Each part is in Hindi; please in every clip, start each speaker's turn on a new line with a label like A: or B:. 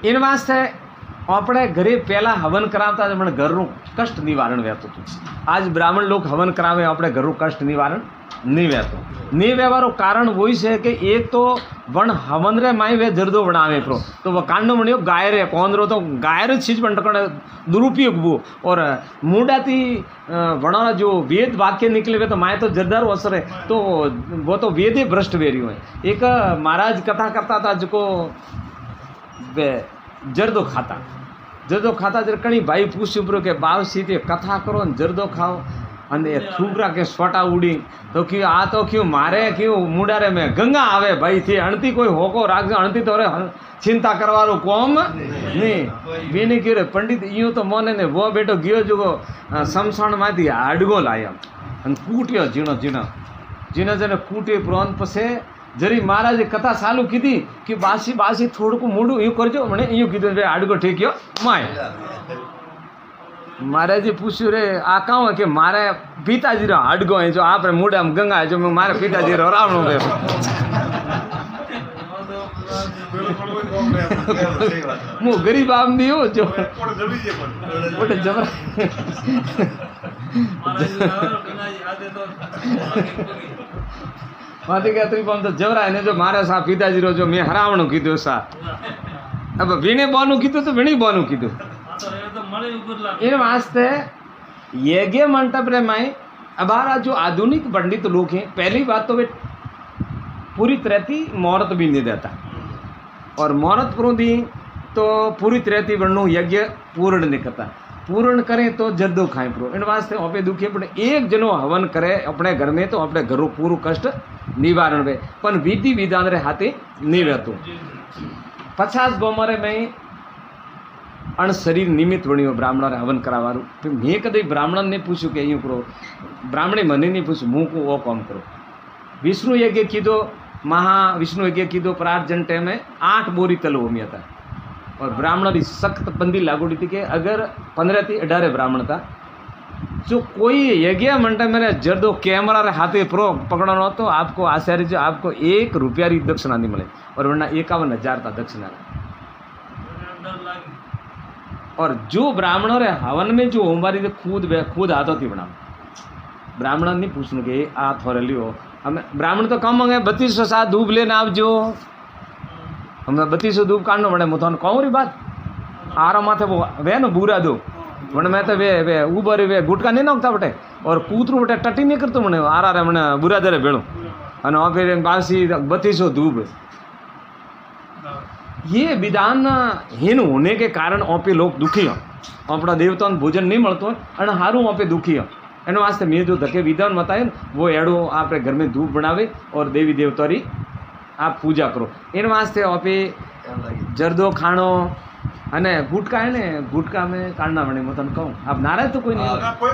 A: એના વાસ્તે આપણે ઘરે પહેલાં હવન કરાવતા પણ ઘરનું કષ્ટ નિવારણ વહેતું હતું. આજ બ્રાહ્મણ લોક હવન કરાવે આપણે ઘરનું કષ્ટ નિવારણ નહીં વહેતું. નહીં વહેવાનું કારણ હોય છે કે એક તો વણ હવન રે માય વે જરદો વણાવે પ્રો તો કાંડો વણ્યો ગાય રે કોંદરો તો गाय रे चीज पण टकड़ दुरुपयोग वो और मुंडाती वणा जो वेद वाक्य निकले हुए तो माए तो जरदार असर है तो वो तो वेद ही भ्रष्ट वेरी हुए. एक महाराज कथा करता था जिको जरदो खाता जर कणी भाई पूछ्યું प्रो के बाव सीधे कथा करो ने जरदो खाओ અને છોકરા કે સ્વટા ઉડી તો ક્યું આ તો ક્યું મારે ક્યું મુડારે મેં ગંગા આવે ભાઈ થી અણતી કોઈ હોકો રાખજો અણતી તો રે चिंता करवारो कोम नहीं बीने क्यों रे पंडित यूँ तो मोने ने वो बेटो गयो जो समसाण माथी हाडगो लाया अन कूट्यो जीणो जीणो जीणो जने कूटे प्रोन पसे जरी महाराज कथा चालू कीधी कि बासी बासी थोड़ू को मूडू यूँ करजो मने यूँ कीधुं रे हाडगो ठेक्यो माय महाराजे पूछ्યું रे आ काँ है कि मारे पिताजी रो हाडगो है जो आप मूडा में गंगा है जो मारे पिताजी रो रावणो रे मु गरीब आदमी हो जो ओटे जबरा माथे के अतरी पण तो जबरा ने जो मारे सा पिताजी रो जो मैं हरावणो कीधो सा अब वीणे बोनु कीधो तो वीणे बोनु कीधो इन वास्ते यज्ञ मंडप रे माई अबारा जो आधुनिक पंडित लोग हैं पहली बात तो वे पूरी तरह थी मुहूर्त भी नहीं देता और मुहूर्त पर दी तो पूरी तरह थी वर्णो यज्ञ पूर्ण नहीं करता पूर्ण करें तो जद्दो खाएं प्रो इन वास्ते ओपे दुखी अपने एक जनो हवन करे अपने घर में तो अपने घरों पूरु कष्ट निवारण वे पण विधि विधान रे हाथे नहीं रहतो 50 गोमरे में अण शरीर निमित्त वणियो ब्राह्मण हवन करावारू मैं कदी ब्राह्मण ने पूछ्યું કે અહીં કરો ब्राह्मणे મને नहीं पूछ्યું હું को वो काम करो विष्णु यज्ञ कीधो महा विष्णु यज्ञ कीधो प्रार्जन टाइम में 8 बोरी तल होमिया था और ब्राह्मण की सख्त बंदी लागू थी कि अगर 15 થી 18 ब्राह्मण था जो कोई यज्ञ मंडप में जर्दो कैमरा रे हाथे प्रो पकड़ना हो तो आपको आचार्य जो आपको 1 रुपया री दक्षिणा नहीं मिले और वरना 51,000 था दक्षिणा. और जो ब्राह्मणों रे हवन में जो होमवारी खुद हाथों थी बना ब्राह्मण नहीं पूछने के आ थोड़े लियो हमें ब्राह्मण तो कम होंगे 3200 साथ धूप लेना आप जो हमें 3200 धूप काटना पड़े मुझे कहूँ री बात आरा माथे वो वे न बुरा दो मैंने मैं तो वे ऊबर वे गुटका नहीं नोकता बटे और कूतरू बटे टटी नहीं करते मैंने आरा रे मैंने बुरा दरे भेड़ो और फिर बासी 3200 धूप ये विधान हीन होने के कारण ओपे लोग दुखी हो अपना देवताओं भोजन नहीं मिलते और हारू ओपे दुखी हो एना वास्ते मैं जो धके विधान बताए वो एड़ो आप घर में धूप बनावे और देवी देवतारी आप पूजा करो इन वास्ते ओपे जर्दो खाणो अने गुटका है ने गुटका में काढ़ना बने मैं तने कहूँ आप नाराज तो कोई नहीं कोई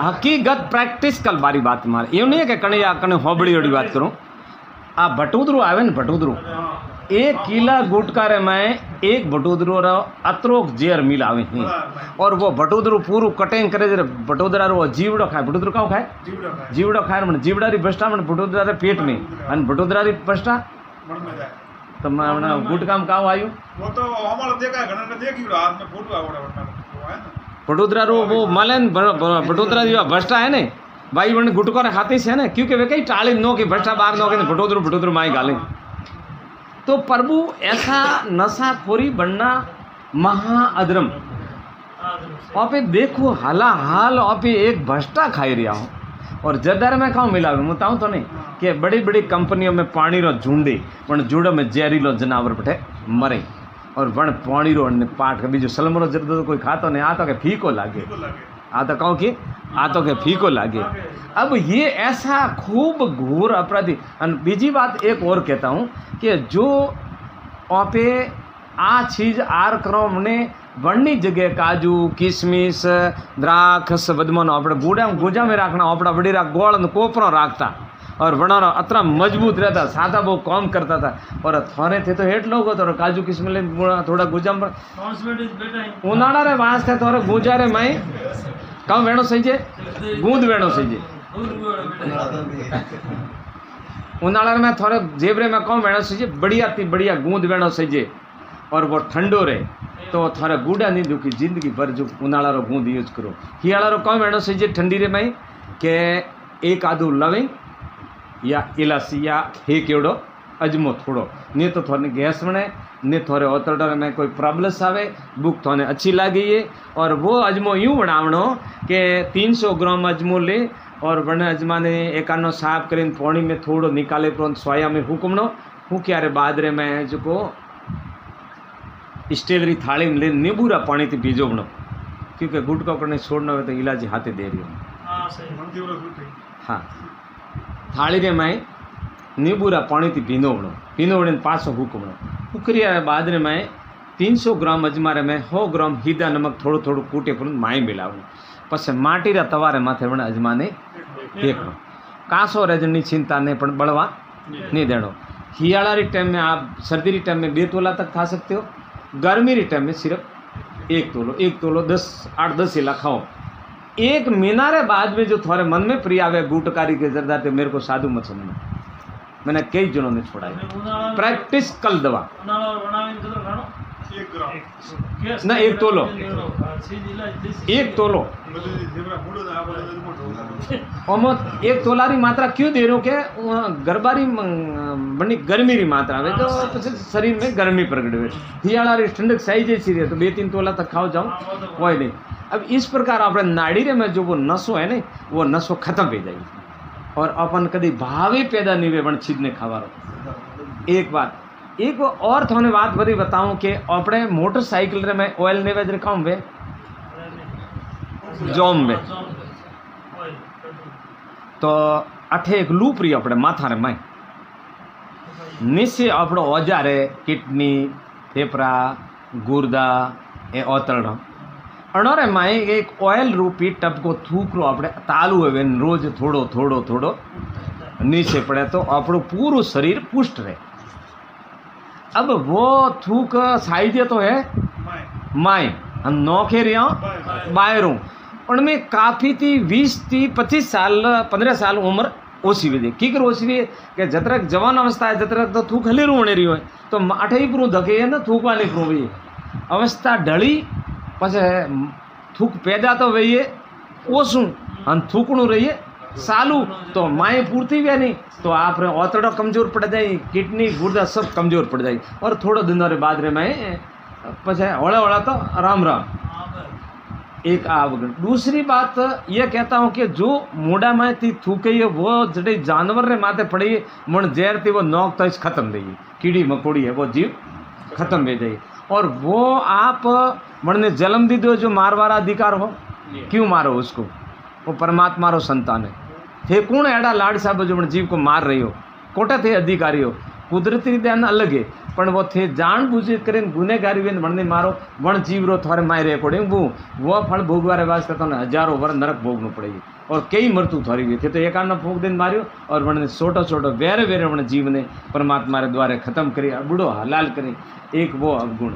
A: हकीकत प्रैक्टिस कल बारी बात मारे ये नहीं है कि कने कने होबड़ी होड़ी बात करूँ आ भटूदरू आवे न भटूदरू 1 किला गुटका रे में 1 भटूदरू रो अतरोक जेर मिलावे हैं और वो भटूदरू पूरू कटिंग करे जरे भटूदरा रो जीवड़ो खाए भटूदरू काउ खाए जीवड़ो खाए मन जीवड़ा री बस्टा मन भटूदरा रे पेट में अन भटूदरा री बस्टा मन में जाए तो मन गुटका में काउ आयो वो तो हमारा देखा है घणा ने देखियो हाथ में फोटो आवड़ा है भटूदरा रो वो मलन भटूदरा जी बस्टा है ने भाई वन गुटको रे हाथे से ने क्योंकि वे कई टाली नो के बस्टा बाग नो के भटूदरू माई गाले तो प्रभु ऐसा नशाखोरी बनना महा अधर्म आप देखो हाला हाल आप एक भस्टा खाई रहा हूँ और जदर में खाऊं मिलावे मैं बताऊँ तो नहीं कि बड़ी बड़ी कंपनियों में पानी रो झुंडे पण जुड़ में जहरीलो जनावर पठे मरे और वण पानी रो पाट के बीजो सलमरो जर्दो कोई खातो नहीं आता के फीको लागे आ तो कहूँ कि आ तो के फीको लागे. अब ये ऐसा खूब घोर अपराधी. बीजी बात एक और कहता हूँ कि जो आपे आ चीज़ आर करो हमने वणनी जगह काजू किशमिश द्राक्षस बदमनो अपने गुड़ा में राखना अपना बड़ी राख गोड़ कोपरो राखता और वणारा अतरा मजबूत रहता, सादा वो काम करता था। और थाने थे तो हेठ लोग तो काजू किस्म थोड़ा गुजाम उनाड़ा रे वास्ते थोड़े गुजा रे माई कम वेणो सही जे गूंद वेणो सही जे उनाड़ा में थोड़े जेबरे में कम वेणो सही जे बढ़िया थी बढ़िया गूंद वेणो सही जे। और वो ठंडो रहे तो थारा गुड़ा नहीं दुखी जिंदगी भर जो उनाड़ा रो गूंद यूज करो। हियाला रो कम वेणो सही जे ठंडी रे माई के एक आधु लविंग या इलायची या हे केवड़ो अजमो थोड़ो नहीं तो थोड़े गैस बने ने थोड़े ओतरडर में कोई प्रॉब्लम्स आवे बुक थोने अच्छी लगी है। और वो अजमो यूँ बनावणो कि 300 ग्राम अजमो ले और बने अजमा ने एकानो साफ करीन पानी में थोड़ो निकाले तुरंत सोया में हुकुमनो हुक्या रे बाद रे मैं जो को स्टील री थाली में ले नींबूरा पानी थी पीजोवणो क्योंकि गुटका करने छोड़ना हो तो इलाज हाथे दे रही हो। हाँ थाली रे मैं नींबूरा पानी थी पीनोवणो पासो हुकुमणो हुकरिया बाद रे मैं 300 ग्राम अजमा रे मैं 100 ग्राम हीदा नमक थोड़ो थोड़ो कूटे पर माई मिलावणो पछे माटी रा तवारे माथे वणे अजमा ने फेंकणो कासो रजनी चिंता ने पण बळवा नहीं देणो। हियाला री टाइम में आप सर्दी री टाइम में 2 तोला तक खा सकते हो, गर्मी री टाइम में सिर्फ 1 तोलो 8-10 इला खाओ। एक महीना रे बाद में जो थोड़े मन में प्रिय आवे गुटकारी के जरदा ते मेरे को साधु मत समझना, मैंने कई जनों ने छोड़ा है। प्रैक्टिस कल दवा ना 1 तोलो 1 तोलो ओमत 1 तोला री मात्रा क्यों दे रहे हो के गरबारी बनी गर्मी री मात्रा है तो शरीर में गर्मी प्रकट हुए। हियाला री ठंडक सही जैसी रहे तो 2-3 तोला तक खाओ जाओ कोई नहीं। अब इस प्रकार अपने नाड़ी रे में जो वो नसो है ना वो नसो खत्म हो जाएगी और अपन कभी भाव ही पैदा नहीं हुए बन चीज ने खावा। एक और थोने बात बड़ी बताऊं कि अपने मोटरसाइकिल रे में ऑयल ने वेज रखा वे जोम में तो अठे एक लूप रही अपने माथा रे में निश्चय अपनो औजार है किडनी फेफड़ा गुर्दा ए ओतरड़ो अणोरे माए एक ऑयल रूपी टब को थूकरो अपने तालू है रोज थोड़ो थोड़ो थोड़ो नीचे पड़े तो अपनो पूरा शरीर पुष्ट रहे। अब वो थूक साइज तो है माए हम नौखे रिया बायरों उनमें काफ़ी थी 20 थी 25 साल 15 साल उम्र ओसी वे की कर ओसी वे कि जतरक जवान अवस्था है जतरक तो थूक हली होने रही है तो अठे ही पूरा धके है ना थूक वाली प्रो भी अवस्था ढली पछे थूक पैदा तो वही है ओसू हम थूकणु रहिए सालू तो माए पूर्ति वे नहीं तो आप ओतड़ो कमजोर पड़ जाए किडनी गुर्दा सब कमजोर पड़ जाए और थोड़ा दिनों रे बाद रे मैं पछे हौला हौला तो राम एक आवगण। दूसरी बात ये कहता हूँ कि जो मोड़ा में थी थूके वो जड़े जानवर रे माथे पड़ी मन जहर थी वो नौक तो खत्म रही कीड़ी मकोड़ी है वो जीव खत्म हो जाए और वो आप मन ने जन्म दी दो जो मारवारा अधिकार हो क्यों मारो उसको वो परमात्मा रो संतान है थे कौन एड़ा लाड साहब जो जीव को मार रही हो कोटा थे अधिकारी हो कुदरती रीते अलग है पण वो थे जान बूझे कर गुनेगारी वे वण ने मारो वण जीव रो थारे मारे कोड़े वो फल भोगवारे वास्ते तो हजारों वर्ष नरक भोगना पड़ेगी और कई मृत्यु थारी हुई थे तो एक आना फूक दिन मारियो और वण ने छोटो छोटो वेरे वेरे वण जीव ने परमात्मा रे द्वारे खत्म करी बुढ़ो हलाल करे। एक वो अवगुण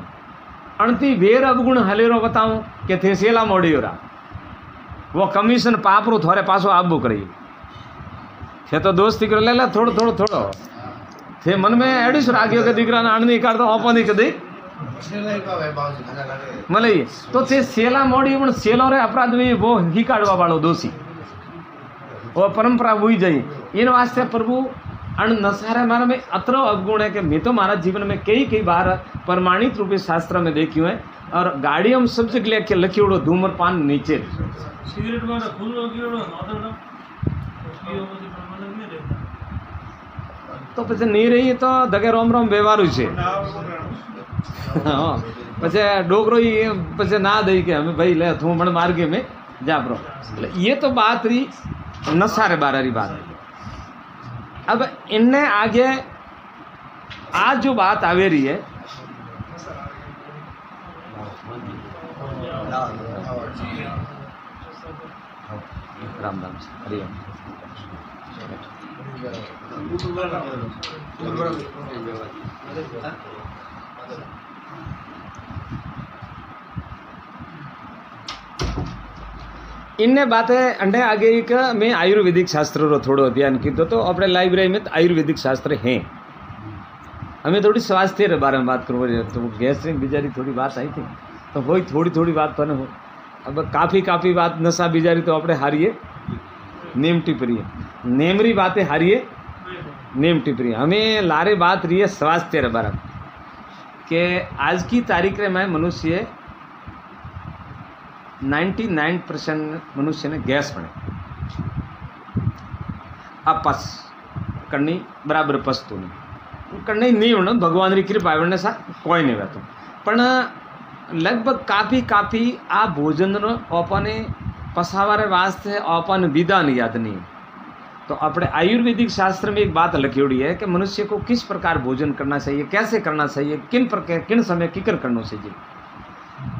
A: अणती वेर अवगुण हलेरो बताऊं कि थे सेला मोड़ी हो रहा वो कमीशन पापरो थोड़े पासो आबू करी थे तो दोस्ती कर ले थोड़ो थोड़ो थोड़ो थे मन में एडिस रागियो के दीकरा ना अणनी कर तो ओपनी कदी मले तो थे सेला मोड़ी पण सेलो रे अपराध में वो ही काढ़वा वालो दोषी वो परंपरा हुई जाई इन वास्ते प्रभु अण नसारे मारे में अतरो अवगुण है कि मैं तो मारा जीवन में कई बार प्रमाणित रूप शास्त्र में देखियो है और गाड़ी हम सब जगह के लखियोड़ो धूम्रपान नीचे सिगरेट में तो पछे नहीं रही तो दगे रोम रोम व्यवहार छे हाँ पछे डोगरो ही पछे ना दई के हमें भाई ले थू मन मार्गे में जा प्रो ये तो बात रही नसारे बारा री बात। अब इनने आगे आज जो बात आवे रही है राम राम हरिओम। इनने बात है अंडे आगे एक मैं आयुर्वेदिक शास्त्र रो थोड़ो अध्ययन कीधो तो अपने लाइब्रेरी में आयुर्वेदिक शास्त्र हैं। हमें थोड़ी स्वास्थ्य के बारे में बात करो तो गैस में बिजारी थोड़ी बात आई थी तो वही थोड़ी बात पर हो। अब काफ़ी बात नशा बिजारी तो अपने हारिए नेम टिपरी नेमरी बातें हारिए नेम टिपरी। हमें लारे बात रही है स्वास्थ्य के बारे में कि आज की तारीख में मनुष्य 99% मनुष्य ने गैस बने अपस करनी बराबर पसतो नहीं करनी नहीं होना भगवान री कृपा वरने सा कोई नहीं रहता पण लगभग काफ़ी आ भोजन अपने पसावारे वास्ते अपन विधान याद नहीं। तो अपने आयुर्वेदिक शास्त्र में एक बात लिखी है कि मनुष्य को किस प्रकार भोजन करना चाहिए, कैसे करना चाहिए, किन प्रकार किन समय किकर करना चाहिए।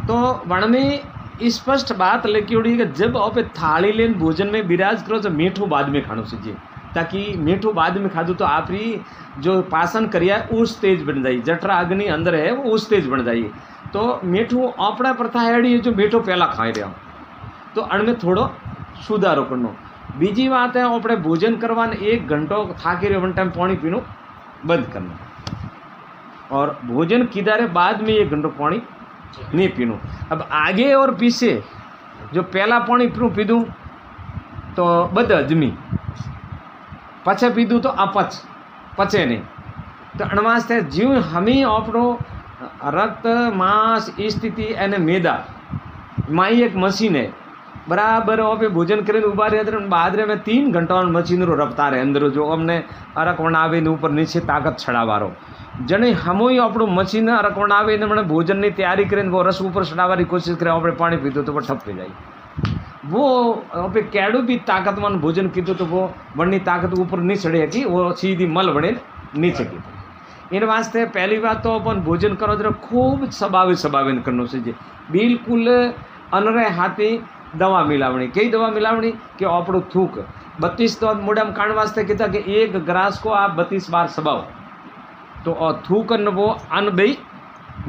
A: तो वन में स्पष्ट बात लिखी है कि जब आप थाली लेन भोजन में विराज करो तो मीठू बाद में खाना चाहिए, ताकि मीठू बाद में खादू तो आपकी जो पाचन क्रिया है उस तेज बन जाए, जठरा अग्नि अंदर है वो उस तेज बन जाइए। तो मीठू अपना प्रथा है जो मीठो पहला खाई रहा तो अणमें थोड़ो सुधारो करनो। बीजी बात है अपने भोजन करवा 1 घंटो थाकी रहे वन टाइम पानी पीनो बंद करना और भोजन किदारे बाद में 1 घंटो पानी नहीं पीनू। अब आगे और पीछे जो पहला पानी पीधू तो बद हजमी पचे पीधू तो अपच पचे नहीं। तो अणवास्ते जीव हमें अपनो रक्त मांस स्थिति एने मेदा माई एक मशीन है बराबर आप भोजन करें उभा रहे बाद में 3 घंटा मशीन रो रफ्तार है अंदर जो अमने अरक वनावे ऊपर नीचे ताकत छड़ावारो जने हम ही अपनो मशीन अरक वनावे मैंने भोजन की तैयारी करें वो रस ऊपर छड़ावा कोशिश करें अपने पानी पीतो तो वो ठप पे जाए। वो आप कैडू भी ताकतवान भोजन कीधो तो वो बड़नी ताकत ऊपर नहीं चढ़े कि वो सीधी मल बने नीचे की। इन वास्ते पहली बात तो अपन भोजन करो तो खूब सबावे करना चाहिए। बिल्कुल अनरे हाथी दवा मिलावनी कई दवा मिलावनी कि आपड़ो थूक 32 तो मोढ़ा खाण वास्ते कहता कि 1 ग्रास को आप 32 बार सबाओ तो थूक वो अन्न बई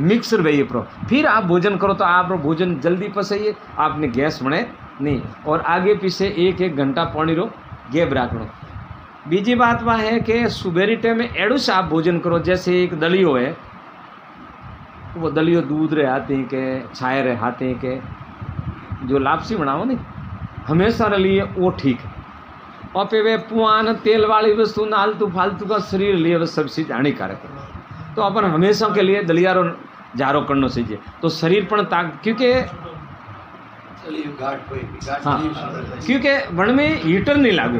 A: मिक्सर बई प्रो फिर आप भोजन करो तो आप भोजन जल्दी पसाइए आपने गैस बने नहीं। और आगे पीछे 1 घंटा पानी रो गैप रखना। बीजी बात वह है कि सुबेरी टाइम में एड़ू से आप भोजन करो जैसे एक दलियो है वो दलियो दूध रे हाथे के छाए रे हाथे के जो लापसी बनाओ नहीं हमेशा लिए वो ठीक है। और पे वे पुआन तेल वाली वस्तु आलतू फालतू का शरीर लिए वह सब चीज़ हानिकारक है। तो अपन हमेशा के लिए दलियारो जारो करना चाहिए तो शरीर पर क्योंकि हाँ क्योंकि वन में हीटर नहीं लागू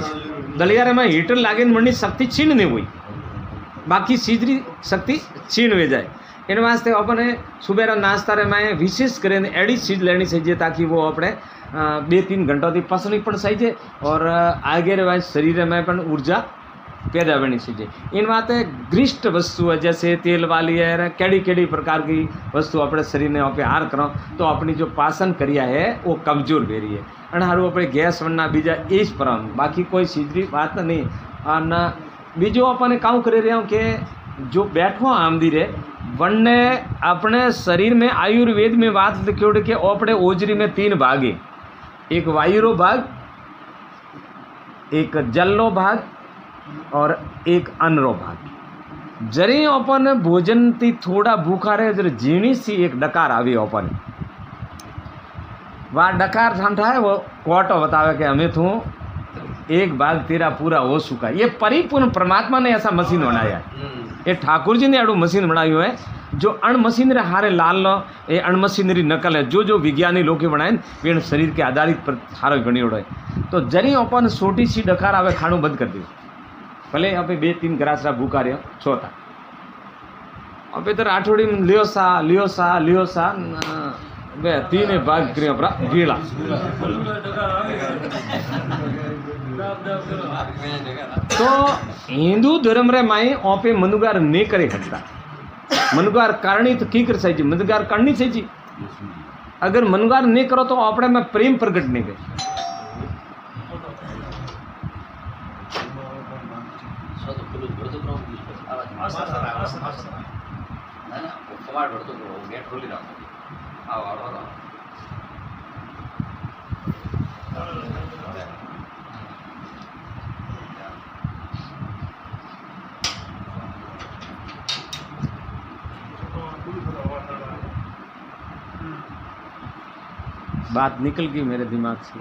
A: दलियारे में हीटर लागे वनी शक्ति छीन नहीं हुई बाकी सीधरी शक्ति छीन हुए जाए। इन वास्ते अपने सुबह नाश्ता रे में विशेष करें एडी चीज़ लेनी चाहिए ताकि वो अपने 2-3 घंटा थी पसनी पण चाहिए और आगे रे शरीर में पण ऊर्जा पैदा होनी चाहिए। इन बातें गृष्ट वस्तु है जैसे तेल वाली है केड़ी प्रकार की वस्तु अपने शरीर ने आप हार करो तो अपनी जो पाचन क्रिया है वो कमजोर हो रही है अन हारू अपने गैस बनना बीजा इस पर बाकी कोई सीधी बात नहीं। और बीजो अपने काऊ कर रहे हो कि जो बैठो आमदी रे वनने अपने शरीर में आयुर्वेद में बात लिखी कि अपने ओजरी में 3 भाग है, एक वायुरो भाग, एक जलनो भाग और एक अन्नरो भाग। जरे अपन भोजन थी थोड़ा भूखा रहे जरे झीणी सी एक डकार आवी अपन वह डकार ठंडा है वो क्वाटो बतावे कि हमें थू 1 भाग तेरा पूरा हो चुका। ये परिपूर्ण परमात्मा ने ऐसा मशीन बनाया है। ये ठाकुर जी ने एडो मशीन बनाई है जो अण मशीन रे हारे लाल लो ये अण मशीनरी नकल है जो विज्ञानी लोग बनाए वे शरीर के आधारित पर हारो गणी है। तो जरी अपन छोटी सी डकार आवे खाणु बंद कर दी भले आप 2-3 ग्रास भूखा रहे छोटा अब इधर आठवड़ी में लियो सा वे 3 भाग करियो अपना गीला तो हिंदू धर्म रे माई ओपे मनुगार नहीं करे सकता। मनुगार करनी तो की कर चाहिए मनुगार करनी चाहिए। अगर मनुगार नहीं करो तो अपने में प्रेम प्रकट नहीं करे।
B: तो पुलिस भरतो करो आवाज है ना कमांड भरतो करो गेट खोली रखो आओ आओ आओ
A: बात निकल गई मेरे दिमाग से।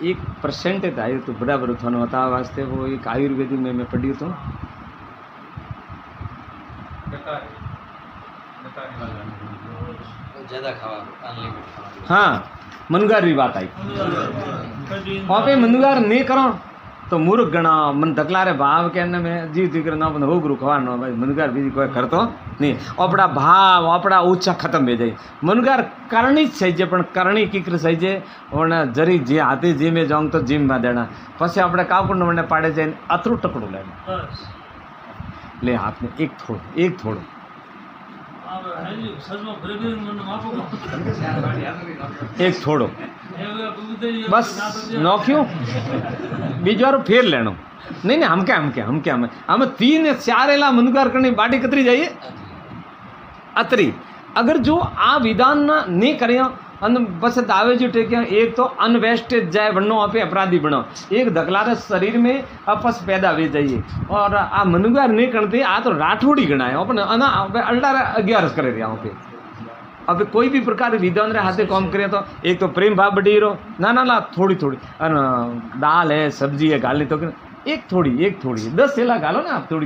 A: 1% आई तो बराबर थानो बता वास्ते वो एक आयुर्वेदिक में मैं पढ़ी तो
B: ज्यादा खावा अनलिमिटेड खावा।
A: हाँ मनगार भी बात आई वहाँ पे मनगार नहीं करो तो मूर्ख गणा मन धकलारे भाव के में जीव तीकर ना हो गुरु खवानो भाई मनगार भी कोई करतो नहीं अपना भाव अपना ऊंचा खत्म हो जाए मनगार करनी सही जे पण करनी कीकर सही जे और जरी जे हाथी जी में जाऊँ तो जिम में देना पछे अपने काकुंड मने पाड़े जाए अतरू टकड़ू लेना ले हाथ में एक थोड़ो एक थोड़ो बस नौक्यों बीजवारो फेर लेनो नहीं नहीं हम क्या हम 3-4 एला मनगार करनी बाटी कतरी जाइए अतरी अगर जो आ विधान नहीं करिया बस दावे जो टेकिया एक तो अनवेस्टेज जाए वनो आपे अपराधी बनो एक धकलारे शरीर में अपस पैदा हो जाइए और आ मनुगार नहीं करते आ तो राठौड़ी गणाए अपने अल्टा 11 करे रहा पे अब कोई भी प्रकार विधान रे हाथे काम करे तो एक तो प्रेम भाव बढ़ी रो ना थोड़ी दाल है सब्जी है गाली तो एक थोड़ी 10 सेला गालो ना आप थोड़ी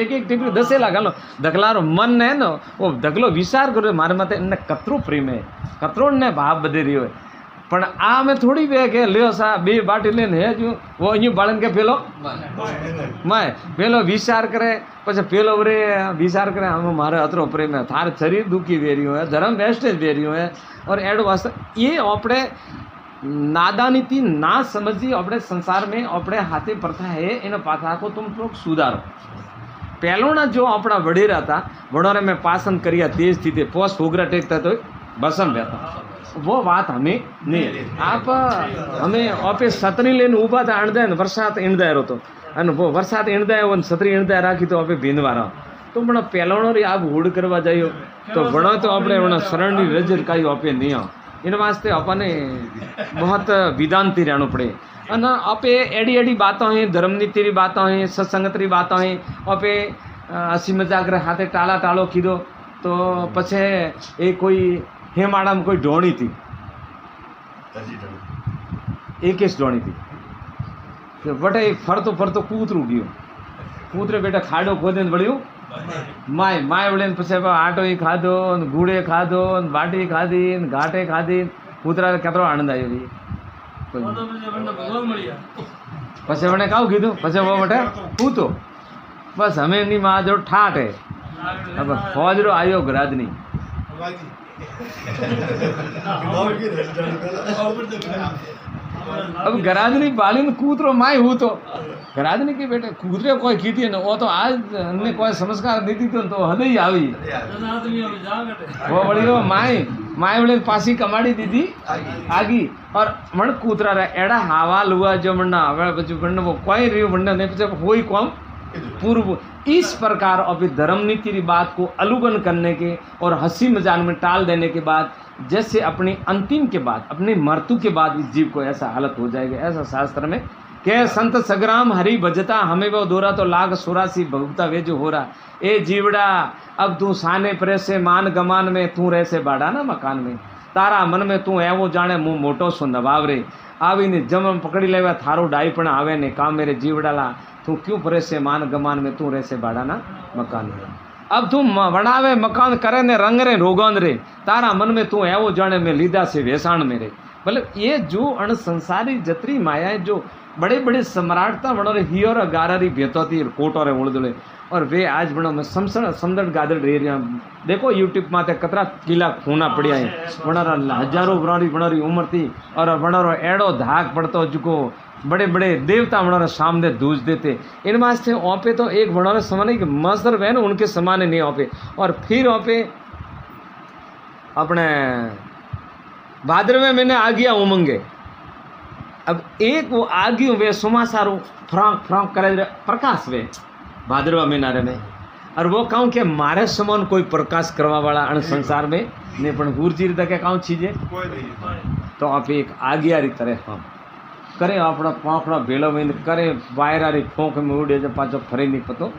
A: एक टिकड़ी 10 सेला गालो धकलारो मन है ना वो धकलो विचार करो मारे माथे इन्ने कतरो प्रेम है कतरो ने भाव बदे रही हो पण आ में थोड़ी वे के लियो सा बे बाटी लेने है जो वो अहीं बाळन के पेलो मैं पेलो विचार करे पछे पेलो रे विचार करे हम मारे अतरो प्रेम है थार शरीर दुखी वेरियो है धर्म वेस्टेज वेरियो है और एडो वास्ते ये अपने नादानी थी ना समझी अपने संसार में अपने हाथे प्रथा है इन पाथा को तुम लोग सुधारो पहलो ना जो अपना वडेरा था वडोरे में पासन करिया तेज थी ते पोस होगरा टेकता तो बसम रहता वो बात हमें नहीं आप हमें आपे छतरी लेने ऊभा था अणदे वरसाद इणदाय रहो तो अने वो वरसाद इणदाय वो छतरी इणदाय राखी तो आपे बीनवारा तो पण पहलोनो रे आप होड़ करवा जाइयो तो वणो तो अपने वणो शरणनी रजर काई आपे नहीं आओ इन वास्ते अपने बहुत विधानती रहना पड़े अन आपे एडी बातों हैं धर्म नीति री बातों हैं सत्संगत री बातों हैं आपे हसी मजाक रे हाथे टालो कीधो तो पछे ए कोई हेमाड़ा में कोई ढोणी थी एक ढोणी थी बटे फरतो कूतरू गयो कूतरे बेटा खाडो खोदे बढ़ियो माय बोले पछे आटो ही खाधो गुड़े खाधो बाटी खाधी घाटे खाधी कूतरा केतरो आनंद आयो भी पछे वने काउ कीधु पछे वो बटे कूतो बस हमें नी मां जो ठाट है अब फौजरो आयो गरादनी अब गरादनी बाली में कूतरो माय हूँ तो गरादनी के बेटे कूतरे कोई की थी ना वो तो आज हमने कोई संस्कार दी थी तो हद ही आई वो बड़ी वो माय बोले पासी कमाड़ी दीदी आगी और मन कूतरा रहा एड़ा हवाल हुआ जो मन्ना वो कोई रियो मन्ना नहीं पीछे कोई कौन पूर्व इस प्रकार अभी धर्म नीति की बात को अलुगन करने के और हंसी मजाक में टाल देने के बाद जैसे अपनी अंतिम के बाद अपनी मृत्यु के बाद इस जीव को ऐसा हालत हो जाएगा ऐसा शास्त्र में कह संत सग्राम हरि भजता हमें वो दोरा तो लाग सुरासी भगवता वे जो हो रहा ए जीवड़ा अब तू साने प्रे से मान गमान में तू रह से बाड़ा ना मकान में तारा मन में तू एवो जाने मुँह मोटो सो नवाव रे आवी ने जम पकड़ी लेवा थारो डाई पण आवे ने काम मेरे जीवड़ाला तू क्यों परे से मान गमान में तू रह से बाड़ा ना मकान में अब तू बनावे मकान करे ने रंग रे रोगन रे तारा मन में तू एवो जाने में लीदा से वेसाण में रे मतलब ये जो अण संसारी जतरी माया जो बड़े बड़े सम्राट था बड़ो रे हियर गारारी बेतोती कोटो रे उड़दले और वे आज बड़ो में समदड़ गादड़ रह रहा देखो यूट्यूब माते कतरा किला खूना पड़िया है बड़ा हजारों बड़ी उम्र थी और बड़ा एड़ो धाक पड़तो जुको बड़े बड़े देवता बड़ा सामने दूज देते इन वास्ते ओपे तो एक बड़ा समान कि मजदर बहन उनके समान नहीं ओपे और फिर ओपे अपने भाद्रवे महीने आ गया उमंगे अब एक वो आग्यू वे सुमासारू फ्रांक फ्रांक करे प्रकाश वे भाद्रवा महीना में और वो कहूँ कि मारे समान कोई प्रकाश करवा वाला अण संसार में ने पण गुरुजी रीते के कहूँ चीजे तो आप एक आज्ञारी तरह हम करे अपना पापड़ा भेलो में करे वायरारी फोंक में उड़े जो पाछो फरे नहीं पतो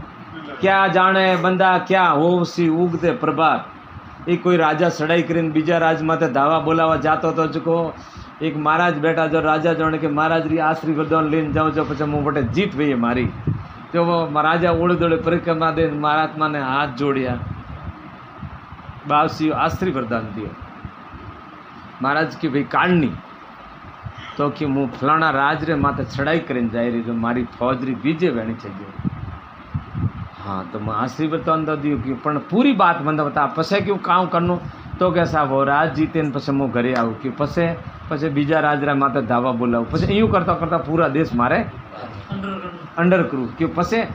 A: क्या जाने बंदा क्या हो सी उगते प्रभात एक कोई राजा सड़ाई करीने बीजा राज माथे धावा बोलावा जातो तो जो एक महाराज बैठा जो राजा जाने के महाराज री आश्री वरदान लेन जाओ जो पछे मुँह बटे जीत भई मारी जो वो महाराजा ओड़े दौड़े परिक्रमा दे महात्मा ने हाथ जोड़िया बावसी आश्री वरदान दियो महाराज की भाई काढ़नी तो कि मुँह फलाना राज रे माथे चढ़ाई करीने जाई रही जो मारी फौज री बीजे वेणी चाहिए हाँ तो मैं आश्री वरदान दो दियो कि पण पूरी बात बंदा बता पसे क्यों काम करनो तो कैसा वो राज जीते पछे मु घरे आऊँ कि पछे बीजा राजरा माथे धावा बोलाવું पछे यूँ करता करता पूरा देश मारे अंडर करूँ क्यों पसे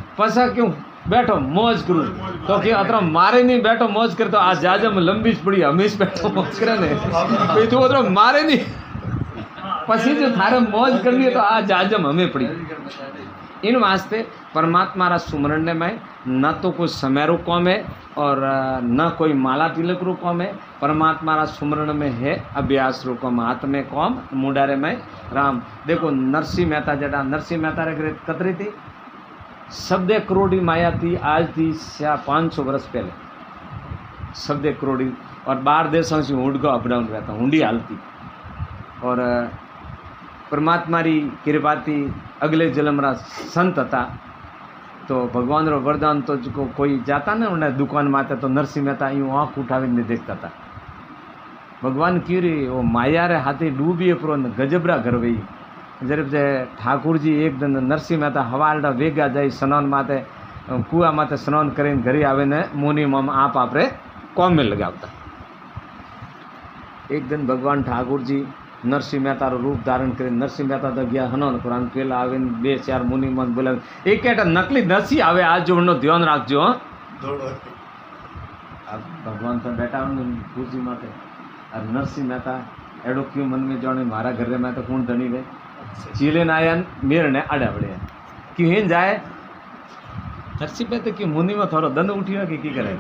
A: क्यों बैठो मौज करूँ तो कि अतरा मारे नहीं बैठो मौज करे तो आज जाजम लंबी ज पड़ी हमेश बैठो मौज करे ने कोई तो अतरा मारे नहीं पसी जो थारे मौज करनी है तो आज जाजम हमें पड़ी इन वास्ते परमात्मा रा सुमरण में न तो कोई समय रो कौम है और न कोई माला तिलक रो कौम है परमात्मा रा सुमरण में है अभ्यास रो कौम हाथ में कौम मुंडारे में राम देखो नरसिंह मेहता जड़ा नरसिंह मेहता रे कतरी थी शब्दे करोड़ी माया थी आज थी 500 वर्ष पहले शब्दे करोड़ी और 12 देशों से हुंडको अपडाउन रहता हुंडी हालती और परमात्मा री कृपा थी अगले जन्म रा संत था तो भगवान रो वरदान तो जो कोई जाता ना उन्हें दुकान में आता तो नरसिंह मेहता यूँ आँख उठावी नहीं देखता था भगवान क्यों री वो माया रे हाथे डूबी प्रो गजबरा घर वही जब जे ठाकुर जी एक दिन नरसिंह मेहता हवालडा वेगा जाई स्नान माथे कुआ माथे स्नान करीने घरे आवे ने मोनी मम आप आपरे कॉम में लगावता एक दिन भगवान ठाकुर जी नरसिंह मेहता रो रूप धारण कर नरसिंह मेहता तो गया हनन कुरान पेला आवे बे चार मुनि मन बोले एक एटा नकली नरसिंह आवे आज जो उनो ध्यान राखजो अब भगवान तो बैठा कुर्सी माथे और नरसिंह मेहता एडो क्यों मन में जाने मारा घर में तो कौन धनी वे चीले नायन मेर ने आड़ा पड़े क्यों हिन जाए नरसिंह मेहता क्यों मुनि में थोड़ा दंड उठियो कि की करे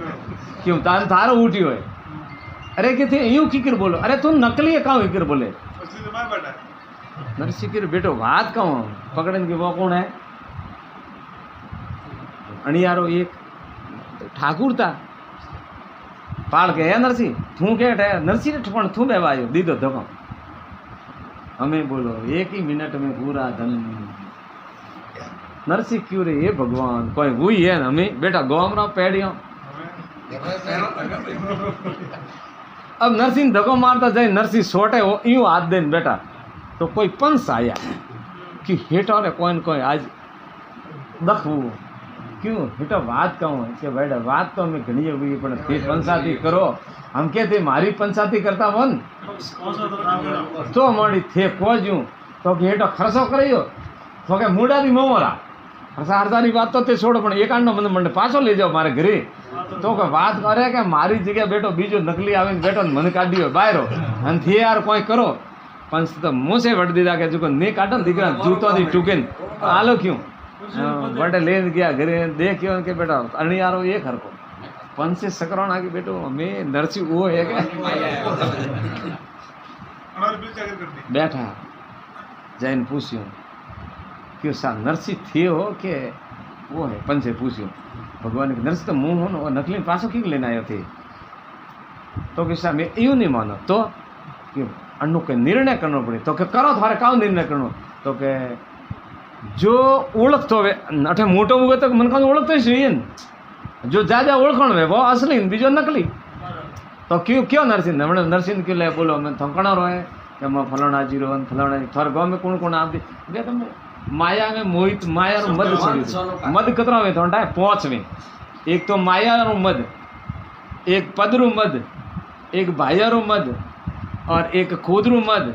A: क्यों तान थारो उठियो है अरे कि थे यूं की कर बोलो अरे तू नकली है कहाँ कर बोले नरसिंह की बेटो बात कहूँ पकड़न के वो कौन है अणियारो एक ठाकुर था पाल के है नरसिंह थू के नरसिंह ठपण थू बेवा आयो दीदो धक्को हमें बोलो एक ही मिनट में पूरा धन नरसिंह क्यों रे ये भगवान कोई वही है ना हमें बेटा गोमरा पेड़ियों अब नरसिंह धक्को मारता जाए नरसिंह सोटे हो यूँ हाथ देन बेटा तो कोई पंस आया कि हेठो ने कोई आज दखવું क्यों हेठो बात कहूँ कि बेटा बात तो हमें घनी हुई पण ते पंचायती करो हम के थे मारी पंचायती करता वन तो मारी थे खोजूँ तो कि हेठो खर्चो करियो तो के मूडा दी मोमरा हरसारी बात तो ते छोड़ो पण एक आंडो मन मन पाछो ले जाओ मारे घरे तो के बात करे कि मारी जगह बेटो बीजो नकली आवे बेटो मन काढियो बाहरो अन थे यार कोई करो पंच तो मुँह से वट दीदा के जो ने काटन दीकरा जूतो दी टुकेन आलो क्यों बड़े ले गया घरे देखियो के बेटा अणियारो एक हरको पंच से सकरण आगे बेटो मैं नरसिंह वो है क्या बैठा जैन पूछ्यो क्यों सा नरसिंह थे हो के वो है पंच से पूछ्यो भगवान के नरसिंह तो मुँह हो ना नकली पासो की लेना आयो थे तो कि सा मैं यूँ नहीं मानो तो कि अनु के निर्णय करना पड़े तो के करो थारे काउ निर्णय करनो तो के जो ओळख तो अठे मोटो हुए तो मन का ओळख तो ही जो ज्यादा ओळखण वे वो असली बीजो नकली तो क्यों क्यों नरसिंह हमने नरसिंह के लिए बोलो मैं थंकणा रोए कि मैं फलाना जी रो फलाना थारे गांव में कौन कौन आप दे तुम माया में मोहित माया रो मद छड़ी मद कतरा वे थोंडा 5 में एक तो माया रो मद एक पद रो मद एक भाया रो मद और एक खोदरू मद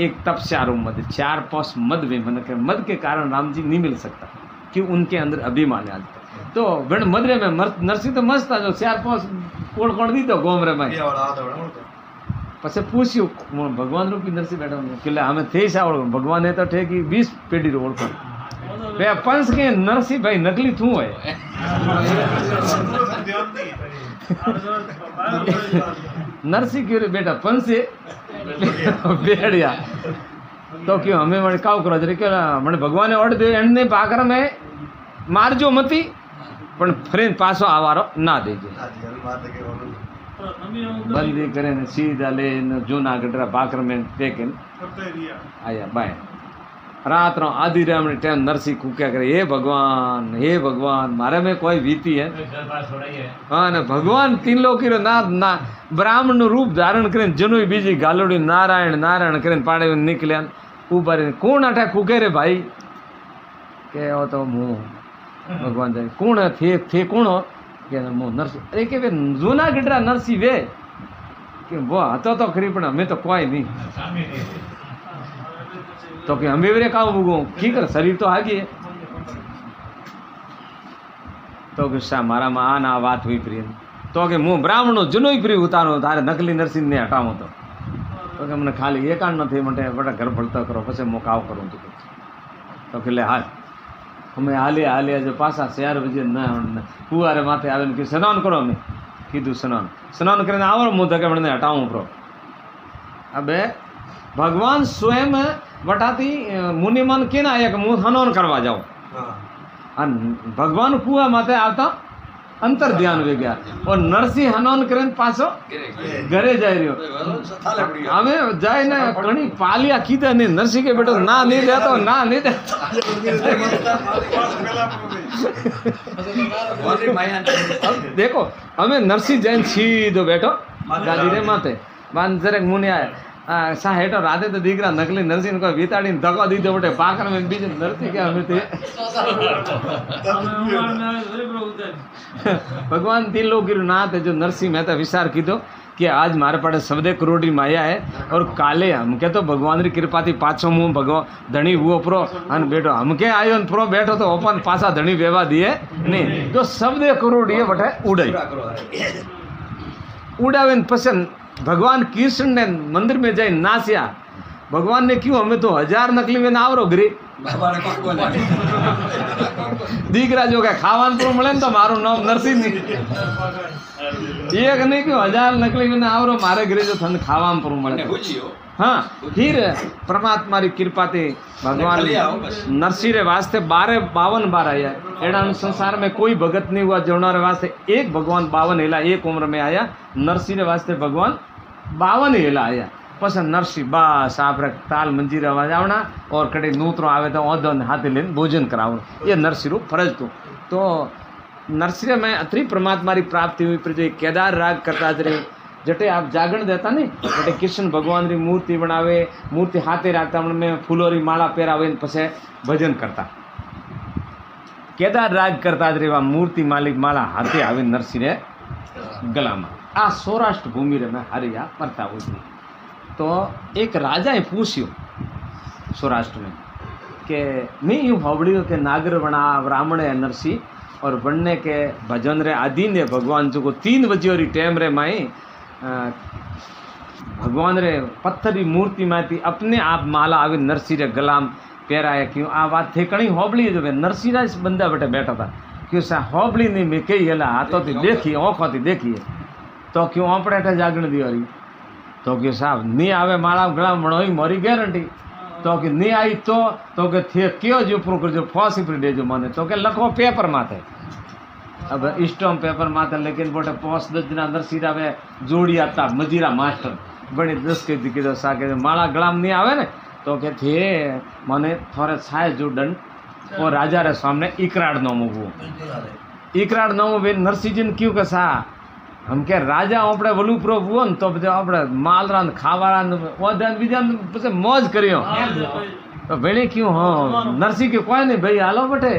A: एक तपस्यारू मद 4-5 मद में मद के कारण राम जी नहीं मिल सकता क्यों उनके अंदर अभिमान आ जाता तो वण मदरे में नरसिंह तो मस्त था जो 4-5 कोड़ दी तो गोमरे में પછી પૂછ્યું ભગવાન રૂપી નરસિંહ બેઠો કે અમે થઈ સાવડો ભગવાને તો ઠેકી 20 પેઢી ઓળખો બે પંસ કે નરસિંહ ભાઈ નકલી થું હોય નરસિંહ ક્યું બેટા પંસે બેડિયા તો ક્યું અમે મને કાવ કરો જરી કે મને ભગવાને ઓર્ડર દે એમને પાકર મેં મારજો મતી પણ ફરીને પાછો આવારો ના દેજો બંદી કરીને સીધા લઈને જૂનાગઢ પાકર મેં ટેકીને આયા બાય રાતનો આधी રામની ટાઈમ નરસિંહ કૂક્યા કરે હે ભગવાન મારે મેં કોઈ વીતી હે હા ને ભગવાન તીનલો કર્યો ના બ્રાહ્મણનું રૂપ ધારણ કરીને જનુઈ બીજી ગાલોડી નારાયણ કરીને પાડે નીકળ્યા ઉભા રહીને કોણ આઠા કૂકે રે ભાઈ કે તો હું ભગવાન જાય કોણ થે કોણો કે હું નરસિંહ અરે કે જૂનાગઢ નરસિંહ વે કે બો હતો તો ખરી પણ અમે તો કોઈ નહીં તો કે અમે રે કામ ભૂગો કી કરે શરીર તો હાગીએ તો કે શા મારામાં આ ના વાત હોય પ્રિય તો કે હું બ્રાહ્મણો જનોય પ્રિય ઉતારો તારે નકલી નરસિંહ ને હટાવો તો કે મને ખાલી એકાંડ નથી માટે બટા ઘર ભળતો કરો પછી હું કાવ કરું તો કે લે હાલ અમે હાલે જો પાછા 4 બજે કુવારે માથે આવીને કે સ્નાન કરો અમે કીધું સ્નાન કરીને આવો હું તો કે મને હટાવું પ્રો અબે ભગવાન સ્વયં વટાતી મુનિમન કેને આયા કે હું હનન કરવા જાઉં અને ભગવાન કુવા માથે આવતા અંતર ધ્યાન વે ગયા और નરસિંહ હનન કરીને પાછો ઘરે જઈ રહ્યો અમે જઈને ઘણી પાલિયા કીધા ને નરસિંહ કે બેટો ના નહીં દેતો देखो અમે નરસિંહ જૈન સીધો બેઠો ગાદી રે માથે બાન જરાક મુનિ આયા સા હેઠો રાધે તો દીકરા નકલી નરસિંહ કોઈ વિતાડીને ધક્કો દીધો બટે પાકર में બીજે નરસિંહ કે અમે તે भगवान तीन लोग ना थे जो नरसिंह मेहता विचार कीधो कि आज मारे पास सबदे करोड़ी माया है और काले हम के तो भगवान री कृपा थी पाछो मुँह भगवान धनी हुओ प्रो अन बेटो हम के आयो प्रो बैठो तो ओपन पासा धनी वेवा दिए नहीं तो सबदे करोड़ी बटे उड़ावे पसंद भगवान कृष्ण ने मंदिर में जाए नास्या भगवान ने क्यों हमें तो 1000 नकली में आवरो घरी दीकरा जो क्या खावान तो मिले तो मारू नाम नरसिंह नहीं एक नहीं क्यों 1000 नकली में आवरो मारे घरे जो थन खावान पर मिले हाँ फिर परमात्मा री कृपा थी भगवान नरसिंह रे वास्ते 52 बार आया एड़ा संसार में कोई भगत नहीं हुआ जोना रे वास्ते एक भगवान 52 हेला एक उम्र में आया नरसिंह रे वास्ते भगवान 52 हेला आया पसंद नरसिंह बस आप ताल मंजीरा बजावना और कड़ी नूतरो आवे तो औदन हाथे लेन भोजन करावना ये नरसिंह रूप फरज तो नरसिंह में अत्री परमात्मा री प्राप्ति हुई पर जो केदार राग करता रहे जटे आप जागरण देता नहीं जटे कृष्ण भगवान री मूर्ति बनावे मूर्ति हाथे राखता में फूलों री माला पहरावे पछे भजन करता केदार राग करता रहे मूर्ति मालिक माला हाथे आवे नरसिंह रे गला में आ सौराष्ट्र भूमि रे में हरिया परता हुई तो एक राजाए पूछ्यो सौराष्ट्र में कि मैं यूँ भावड़ियों के नागर बना ब्राह्मण है नरसिंह और बनने के भजन रे आदि ने भगवान जो को 3 बजे और टाइम रे माई भगवान रे पत्थर री मूर्ति माती अपने आप माला आवे नरसिंह रे गलाम पहराया क्यों आ बात थे कणी होबली जो नरसिंह राज बंदा बटे बैठा था क्यों सा होबली नहीं मैं कही हेला हाथों थी देखी ओखों थी देखिए तो क्यों आपड़े जागण दी वाली तो कि साहब नहीं आवे माला गला मणोई मोरी गारंटी तो कि नहीं आई तो कि थे क्यों जो प्रो कर जो फांसी पर दे जो माने तो कि लखो पेपर माथे अब स्टॉम पेपर माथे लेकिन बोटे पोस दजना नरसिंह आवे जोड़ी आता मजीरा मास्टर बड़ी 10 के दिखे तो साके माला गलाम नहीं आवे ने तो कि थे माने थोड़े छाए जो दंड और राजा रे सामने इकरार नो मुगो इकरार नो वे नरसिंह जी क्यों के सा हम क्या राजा अपने वलू प्रो हुआ तो अपने मालरा खावाड़ा बीजा पे मौज करियो तो भेड़े क्यों हाँ नरसिंह के कोई नहीं भाई आलो बटे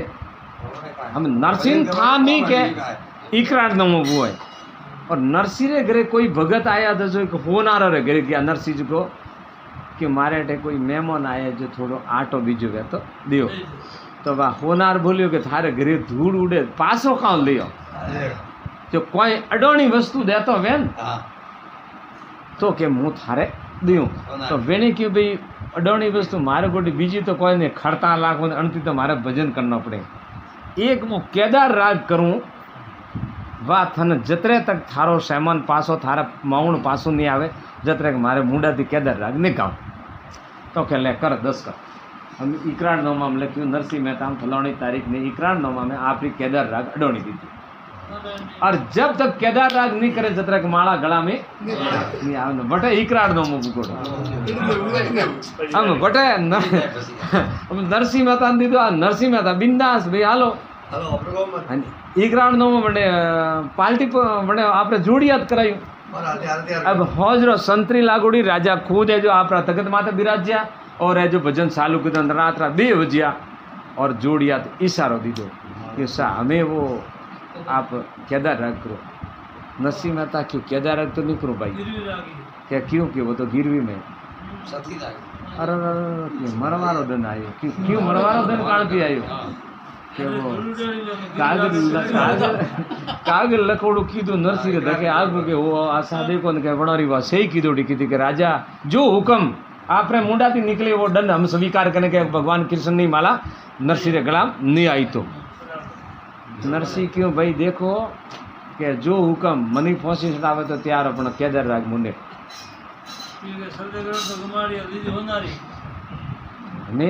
A: हम नरसिंह था नहीं के इकरार न हुआ है और नरसिंह रे घरे कोई भगत आया तो जो होनार रे घरे गया नरसिंह को कि मारे अटे कोई मेहमान आया जो थोड़ो आटो बीजो गया तो दियो तो वह होनार बोलियो कि थारे घरे धूल उड़े पासो काउ लियो जो कोई अडोनी वस्तु देतो वेन तो के मुँह थारे दियूं तो वेणी क्यों भाई अडोनी वस्तु मारे गोटी बीजी तो कोई नहीं खड़ता लाख अंति तो मारे भजन करना पड़े एक मु केदार राग करूं वाह थन जतरे तक थारो सेमन पासो थारा माउण पासो नहीं आवे जतरे के मारे मुंडा थी केदार राग नहीं गाऊं तो के ले कर 10 कर हम इकरार नौमा में लिखी नरसिंह मेहता फलानी तारीख ने इकरार नौमा में आपकी केदार राग अडोनी दी थी और जब तक केदार राग नहीं करे जतरा के माला गला में नहीं आवे बटे इकरार नौमो बुकोड़ हम बटे नरसिंह मेहता दी तो नरसिंह मेहता बिंदास भाई हालो इकरार नौमो बने पार्टी बने आपने जोड़ियात करायूं अब हौजरो संतरी लागोड़ी राजा खुद है जो आप तखत माता बिराज्या और है जो भजन चालू की रात्रा 2 बजिया और जोड़िया तो इशारो दीदो कि सा हमें वो आप केदार राग करो नरसिंह मेहता क्यों केदार राग तो नहीं करो भाई क्या क्यों वो तो गिरवी में अरे मरवारो दिन आयो क्यों मरवारो दिन काल भी आयो કે वो कागल लखोड़ू कीधु नरसिंह धके आगू के वो आशा देखो ने के वणारी बात सही कीधोड़ी कीधी के राजा जो हुक्म आपने मुंडा थी निकले वो दंड हम स्वीकार करने के भगवान कृष्ण नहीं माला नरसिंह गलाम नहीं आई तो नरसिंह क्यों भाई देखो के जो हुक्म मनी फौसी आवे तो त्यार अपन केदार राग मुंडे ने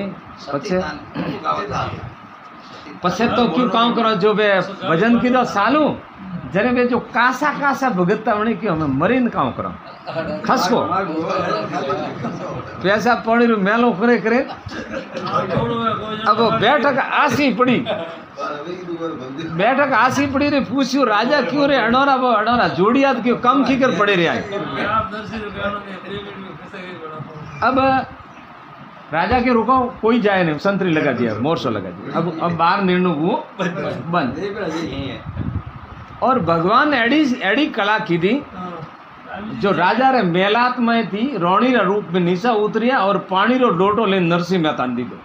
A: पछे तो क्यों काम करो जो बे भजन की तो सालू जरे बे जो कासा कासा भगत वणी क्यों हमें मरीन काम करो खसको पैसा पड़ी रू मेलो करे करे अब बैठक आसी पड़ी बैठक आसी पड़ी रे पूछ्यो राजा क्यों रे अणोरा वो अणोरा जोड़ियात क्यों कम खीकर पड़े रे आए अब राजा के रुको कोई जाए नहीं संतरी लगा दिया मोरसो लगा दिया अब बाहर निर्णय वो बंद और भगवान ने एडी कला की थी जो राजा रे मेलात में थी रोणी रा रूप में नीचा उतरिया और पानी रो डोटो ले नरसिंह मेहता दी दो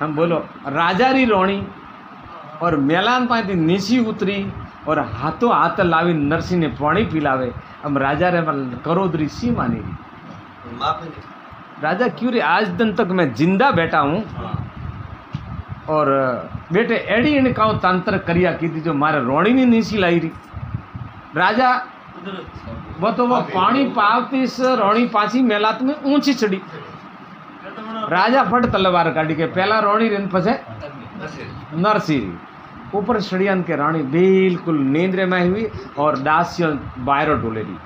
A: हम बोलो राजा री रोणी और मेलान पाए थी नीची उतरी और हाथों हाथ लावी नरसिंह ने पानी पिलावे अब राजा रे करोदरी सी मानी रही राजा क्यों रे आज दिन तक मैं जिंदा बैठा हूँ और बेटे एडी ने काउ तंत्र करिया की थी जो मारे रोणी ने नीची लाई रही राजा वो तो वो पानी पावती से रोणी पाची मेलात में ऊंची चढ़ी राजा फट तलवार काटी के पहला रोणी रेन फसे नरसिंह ऊपर छड़ियन के रानी बिल्कुल नींद्रे में हुई और दासियों बाहर डोले रही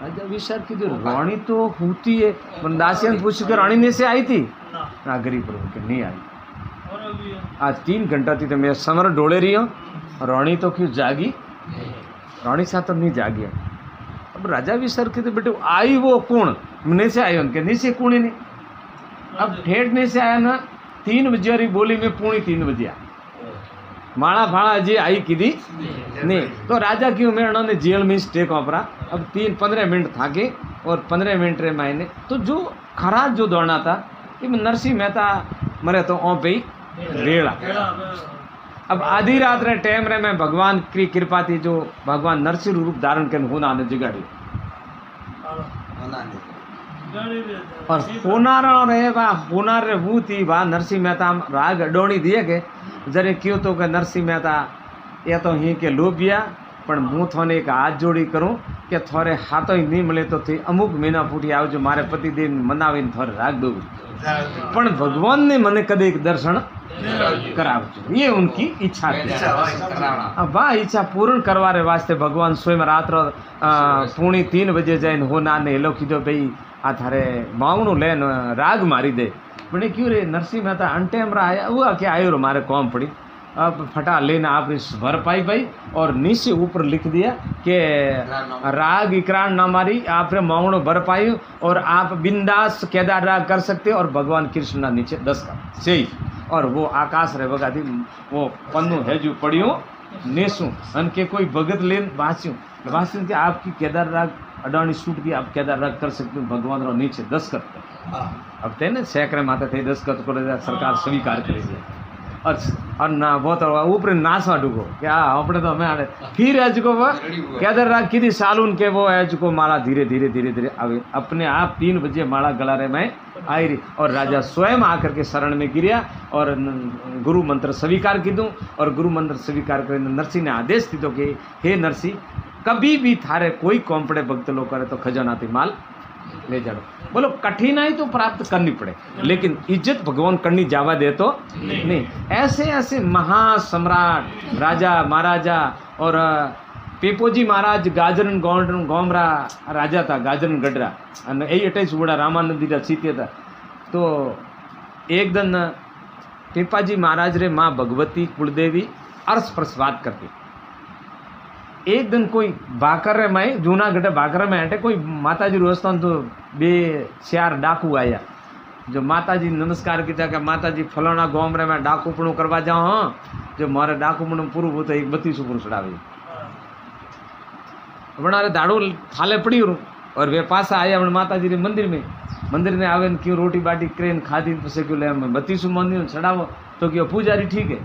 A: राजा विचार की जो रानी तो होती है दासियां ने पूछी कि रानी ने से आई थी ना गरीब प्रभु के नहीं आई आज 3 घंटा थी तो मैं समर डोले रही हूँ रानी तो क्यों जागी रानी साथ तो नहीं जागी अब राजा विचार की तो बेटे आई वो कौन ने से आई उनके नीचे कौन ही नहीं अब ठेठ ने से आया ना 3 बजे वाली बोली में पूरी 3 बजे माड़ा फाड़ा जी आई की दी नहीं तो राजा क्यों मैं उन्होंने जेल में स्टे कपरा अब 15 मिनट था के और 15 मिनट रे मायने तो जो खराब जो दौड़ना था कि नरसिंह मेहता मरे तो ओ पे रेड़ा अब आधी रात रे टाइम रे मैं भगवान की कृपा थी जो भगवान नरसिंह रूप धारण कर होना ने जगाड़ी और होनार रे वा होनार रे वो थी वा नरसिंह मेहता राग अडोणी दिए के जरे क्यों तो के नरसिंह मेहता ये तो ही के लोभिया पण हूँ थोने एक हाथ जोड़ी करूँ कि थोड़े हाथों ही नहीं मिले तो थी अमुक महीना फूटी आओ जो मारे पतिदेव मनावी थोड़े राख दो पण भगवान ने मने कदे एक दर्शन करावजो ये उनकी इच्छा थी अब वाह इच्छा पूर्ण करवारे वास्ते भगवान स्वयं रात्र पूणी 3 बजे जाइन होना ने हेलो कीधो भाई आ थारे मावणु लेन राग मारी दे पण क्यों रे नरसिंह मेहता अनटेम रा आया वो क्या आयो रो मारे कौम पड़ी अब फटा लेना आप इस भर पाई भाई और नीचे ऊपर लिख दिया कि राग इकरार ना मारी आपने मांगणो भर पाई और आप बिंदास केदार राग कर सकते और भगवान कृष्ण ना नीचे 10 का सही और वो आकाश रे बगा थी वो पन्नू हेजू पड़ियो नेसू अन के कोई भगत लेन वास्यू वास्यू के आपकी केदार राग अडाणी सूट की आप केदार राग कर सकते हो भगवान रो नीचे 10 करते अब थे ना सैकड़े माता थे 10 कर सरकार स्वीकार करेगी और ना बहुत ऊपर नासवा डूगो क्या अपने तो हमें आने फिर है को वो क्या दर रहा किसी सालून के वो है को माला धीरे धीरे धीरे धीरे आवे अपने आप 3 बजे माला गला रहे मैं आई रही और राजा स्वयं आकर के शरण में गिरिया और गुरु मंत्र स्वीकार की दूँ और गुरु मंत्र स्वीकार कर नरसिंह ने आदेश दी तो कि हे नरसिंह कभी भी थारे कोई कॉम्पड़े भक्त लोग करे तो खजानाती माल ले जाओ। बोलो कठिनाई तो प्राप्त करनी पड़े लेकिन इज्जत भगवान करनी जावा दे तो नहीं। ऐसे ऐसे महासम्राट राजा महाराजा और पेपोजी महाराज गाजरन गोमरा राजा था गाजरन गडरा અને એ એટલે જ ઉડા રામાનંદીરા સીતે હતા તો એક દન पेपाजी महाराज रे माँ भगवती कुलदेवी अर्श प्रस्वाद करती। एक दिन कोई भाकर में जूनागढ़ भाकर में हटे कोई माताजी रोस्ता तो 2-4 डाकू आया जो माताजी नमस्कार किया कि माताजी फलाना गाँव रे मैं डाकूपणु करवा जाऊँ हाँ जो मारे डाकूपणु पूરું हो तो 32 पुरुष डावे बनारे दाड़ू थाले पड़ी और वे पासा आया माताजी रे मंदिर में आवे क्यों रोटी बाटी क्रेन खादी पसे क्यों ले 32 मंदिर चढ़ावो तो क्यों पुजारी ठीक है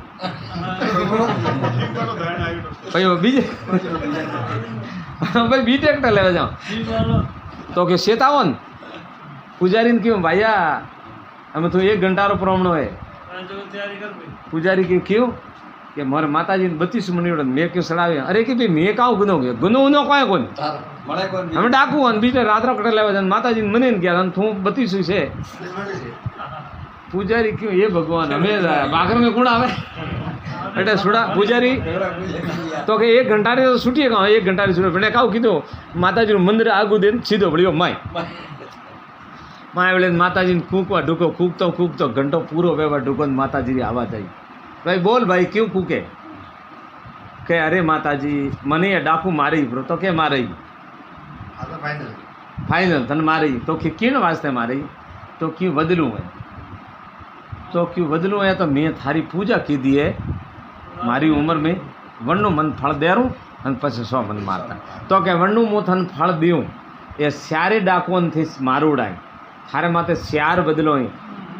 A: भाई वो बीजे भाई बी ट्रैक्टर ले जाओ तो क्यों शेतावन पुजारी ने क्यों भैया हमें तो 1 घंटा रो प्रोग्राम है पुजारी की क्यों कि मारे माताजी ने 32 मिनट मैं क्यों चढ़ावे अरे कि भाई मैं काउ गुनो गयो गुनो उनो कोई कोन हमें डाकू हन बीच रात रो कटे लेवा माताजी ने मने गया तू 32 से पुजारी क्यों ये भगवान हमें बागर में कौन आवे बेटा सुड़ा पुजारी तो के 1 घंटा रे छुट्टी का 1 घंटा रे छुट्टी बने काउ कीधो माताजी मंदिर आगू देन सीधो बड़ियो माई बोले माताजी ने कूकवा ढूको कूकतो घंटो पूरो वेवा ढूको माताजी की आवाज आई भाई बोल भाई क्यों कूके के अरे माताजी मने ये डाकू मारी ब्रो तो के मारी फाइनल तन मारी तो किन वास्ते मारी तो क्यों बदलू है तो क्यों बदलू है तो मैं थारी पूजा की दी है मारी उम्र में वन्नु मन फल दे रू अन पछी 100 मन मारता तो के वन्नु मु थन फल दियूं ए स्यारे डाकुन थी मारूडाई थारे माथे स्यार बदलो ही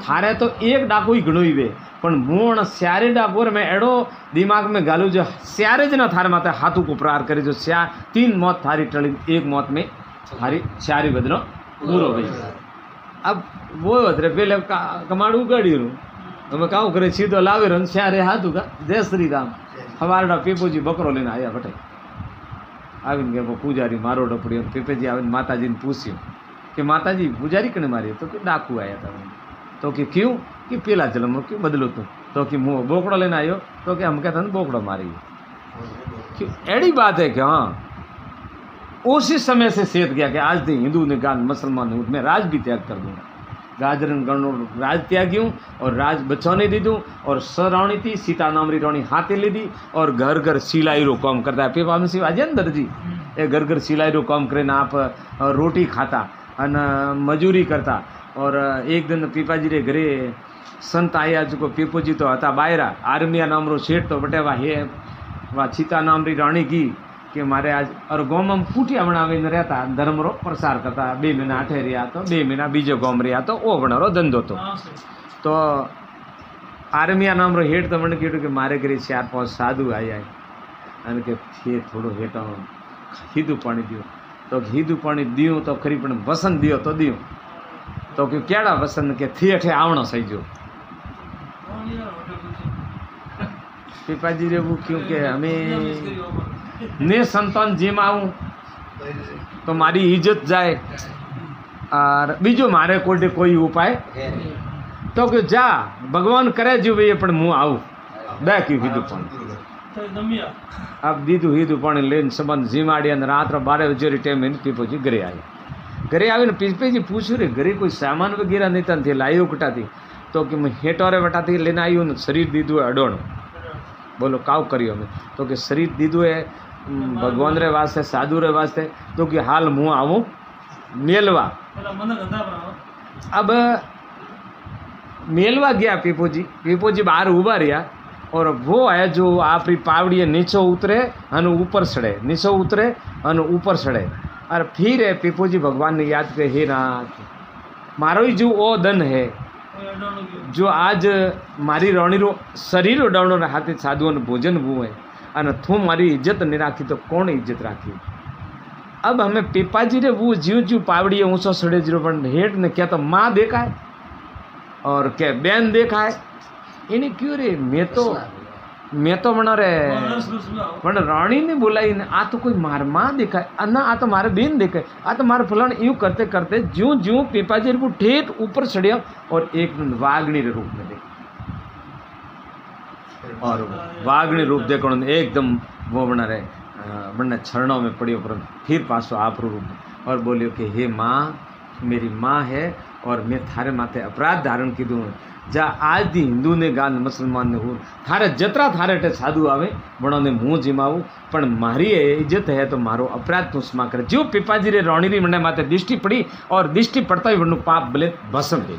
A: थारे तो 1 डाकू ही घणो ही वे पण मूण स्यारे डाकोर में एड़ो दिमाग में गालू जो स्यारे ज ना थारे माथे हाथू को प्रहार करे जो 3 मौत थारी टली 1 मौत में थारी स्यारी बदलो पूरो गई। अब वो अदरे पहले कमाड़ उगाड़ी रू हमें काउ करे सीधो लावे रन स्यारे हाथू का जय श्री राम हमारा पेपोजी बकरो लेने आया बटे आवीन के वो पुजारी मारो डपड़ी पेपेजी आवीन माताजी ने पूछ्યું कि माताजी पुजारी कने मारी तो कि डाकू आया था तो कि क्यों कि पेला जन्म क्यों बदलो तो कि मुँह बोकड़ो लेने आयो तो कि हम कहते हैं बोकड़ो मारी क्यों एड़ी बात है कि हाँ उसी समय से सेत गया कि आज दिन हिंदू ने गान मुसलमान ने मैं राज भी त्याग कर दूंगा गाजरन गणो राज त्याग्यूँ और राज बचाने दी दूँ और सरावणी थी सीता नामरी रानी हाथे ले दी और घर घर सिलाई रो काम करता है पेपा में सिवा अंदर जी ये घर घर सिलाई रो काम करे ना आप रोटी खाता अन मजूरी करता और एक दिन पीपाजी रे घरे संत आया जो पीपोजी तो हता बायरा आर्मिया नाम रो शेठ तो बटे वा सीता नामरी रानी की कि मारे आज और गाँव में फूटिया बनावीने रहता धर्म रो प्रसार करता 2 महीना आठे रहा तो 2 महीना बीजो गाँव रहा तो वो बनारो धंधो तो आर्मिया नाम रो हेठ तो मैंने कहू कि मारे घरे 4-5 साधु आया है के थे थोड़ो हेठो हीधू पानी दियो तो हीधू पानी दियो तो खरी पण वसन दियो तो कि केड़ा वसन के थी अठे आवणो सही जो पिपाजी रे वो क्योंकि हमें ने संतान जेम आऊँ तो मारी इज्जत जाए और बीजो मारे कोई उपाय तो कि जा भगवान करे जो भाई पण मुँह आऊँ दे क्यों हीधू पानी अब दीदू हीधू पानी लेन संबंध जिमाड़ी रात 12 बजे टाइम पीपोजी घरे आए पीपेजी पूछू रे घरे कोई सामान वगैरह नहीं था लाइयो कटा थी तो कि मैं हेटोरे वटा थी लेने आई हूँ शरीर दीदू है अडोण बोलो काव करियो मैं तो कि शरीर दीदू है भगवान रे वास्ते साधु रे वास्ते तो कि हाल मुँह आऊँ मेलवा अब मेलवा गया पीपोजी बाहर उभा रहा और वो है जो आपरी पावड़ी नीचे उतरे और ऊपर चढ़े नीचे उतरे और ऊपर चढ़े और फिर है पीपोजी भगवान ने याद करे हे नाथ मारो ही जो ओ दन है जो आज मारी रोणीरो शरीर उडावणो ने हाथे साधुओं भोजन हुए अने थू मारी इज्जत नहीं राखी तो कौन इज्जत राखी। अब हमें पीपाजी रे वो जीव जीव पावड़िए ऊँचो सड़े जीरो पण हेठ ने क्या तो माँ देखाय और क्या बहन देखाय इन्हें क्यों रे मैं तो बना रे पण रानी ने बोलाई ने आ तो कोई मार माँ देखाय अन्ना आ तो मारे बेन देखाय आ तो मारे फलाण यूँ करते करते ज्यों ज्यों पीपाजी वो ठेठ ऊपर चढ़िया और एक वागणी रे रूप में देखा और वागणी रूप देखो एकदम वो बना रहे बना चरणों में पड़ी पर फिर पासो आप रूप और बोलियो कि हे माँ मेरी माँ है और मैं थारे माथे अपराध धारण कीधुं जा आज दी हिंदू ने गान मुसलमान ने हो थारे जतरा थारे टे साधु आवे बणोने मुँह जिमावू पण मारी इज्जत है तो मारो अपराध तू क्षमा करे। जो पिपाजी रे रोणीरी मंडे माथे दृष्टि पड़ी और दृष्टि पड़ता ही वनु पाप भले भस्म दे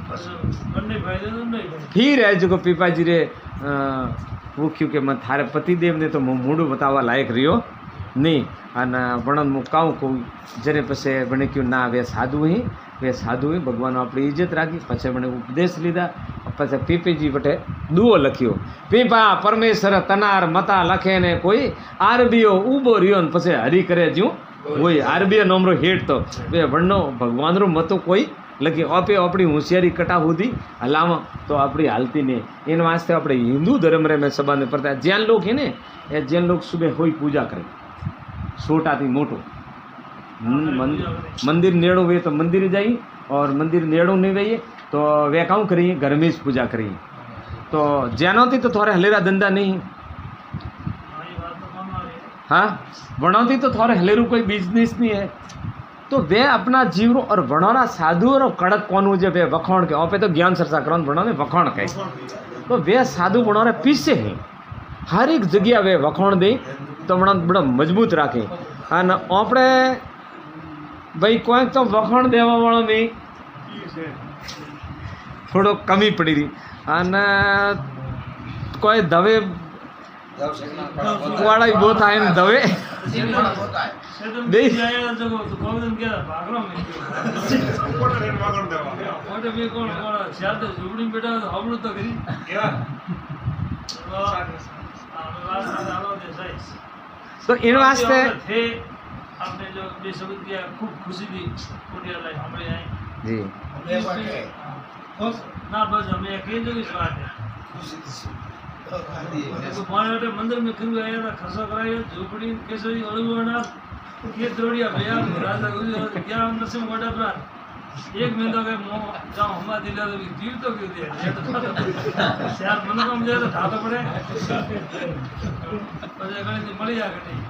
A: फिर है जो पिपाजी रे वो क्योंकि मैं थारे पति देव ने तो मूडू बतावा लायक रियो नहीं अने वणन मु कहूँ को जरे पछे बने क्यों ना वे साधु ही भगवान अपनी इज्जत राखी पछे बने उपदेश लीधा पछे पीपीजी बटे दुओ लख्यो पीपा परमेश्वर तनार मता लखे ने कोई आरबीओ उबो रियो ने पछे हरी करे ज्यों वही आरबीओ नोमरो हेठ तो वे वणनो भगवान रो मतो कोई लगे आपे अपनी होशियारी कटा होती हलावा तो अपनी हालती नहीं इन वास्ते अपने हिंदू धर्म रे में सभा ने पड़ता है जैन लोग है ने जैन लोग सुबह होई पूजा करें छोटा थी मोटो मंदिर नेड़ो वे तो मंदिर जाइए और मंदिर नेड़ो नहीं वे तो वे काऊ करिए घर में पूजा करिए तो जैनों थी तो थोड़े हलेरा धंधा नहीं हाँ बनौती तो थोड़े हलेरू कोई बिजनेस नहीं है तो वे अपना जीवरो और वणोना साधु और कड़क कौन हो वे वखोण के पे तो ज्ञान चर्चा करो वणोने वखोण कहे तो वे साधु वणोने पीछे हैं हर एक जगह वे वखोण दे तो वणो बड़ो मजबूत राखे अने आपणे भाई कोई तो वखोण देवा वाळो में थोड़ो कमी पड़ी रही अने कोई दवे वाला ही बहुत आए दवे तो इन वास्ते
C: आपने जो ये शब्द किया खूब खुशी थी जी ना बस हमें यकीन जो इस बात है तो मारे मंदिर में क्यों आया था खर्चा कराया झोपड़ी कैसे अलगुना ये दौड़िया भैया राजा क्या नरसिंह गोडा पर एक महीना के जाओ हमारा दिला तो जीव तो क्यों दिया यार मन को मुझे तो था तो पड़े मरी जाकर नहीं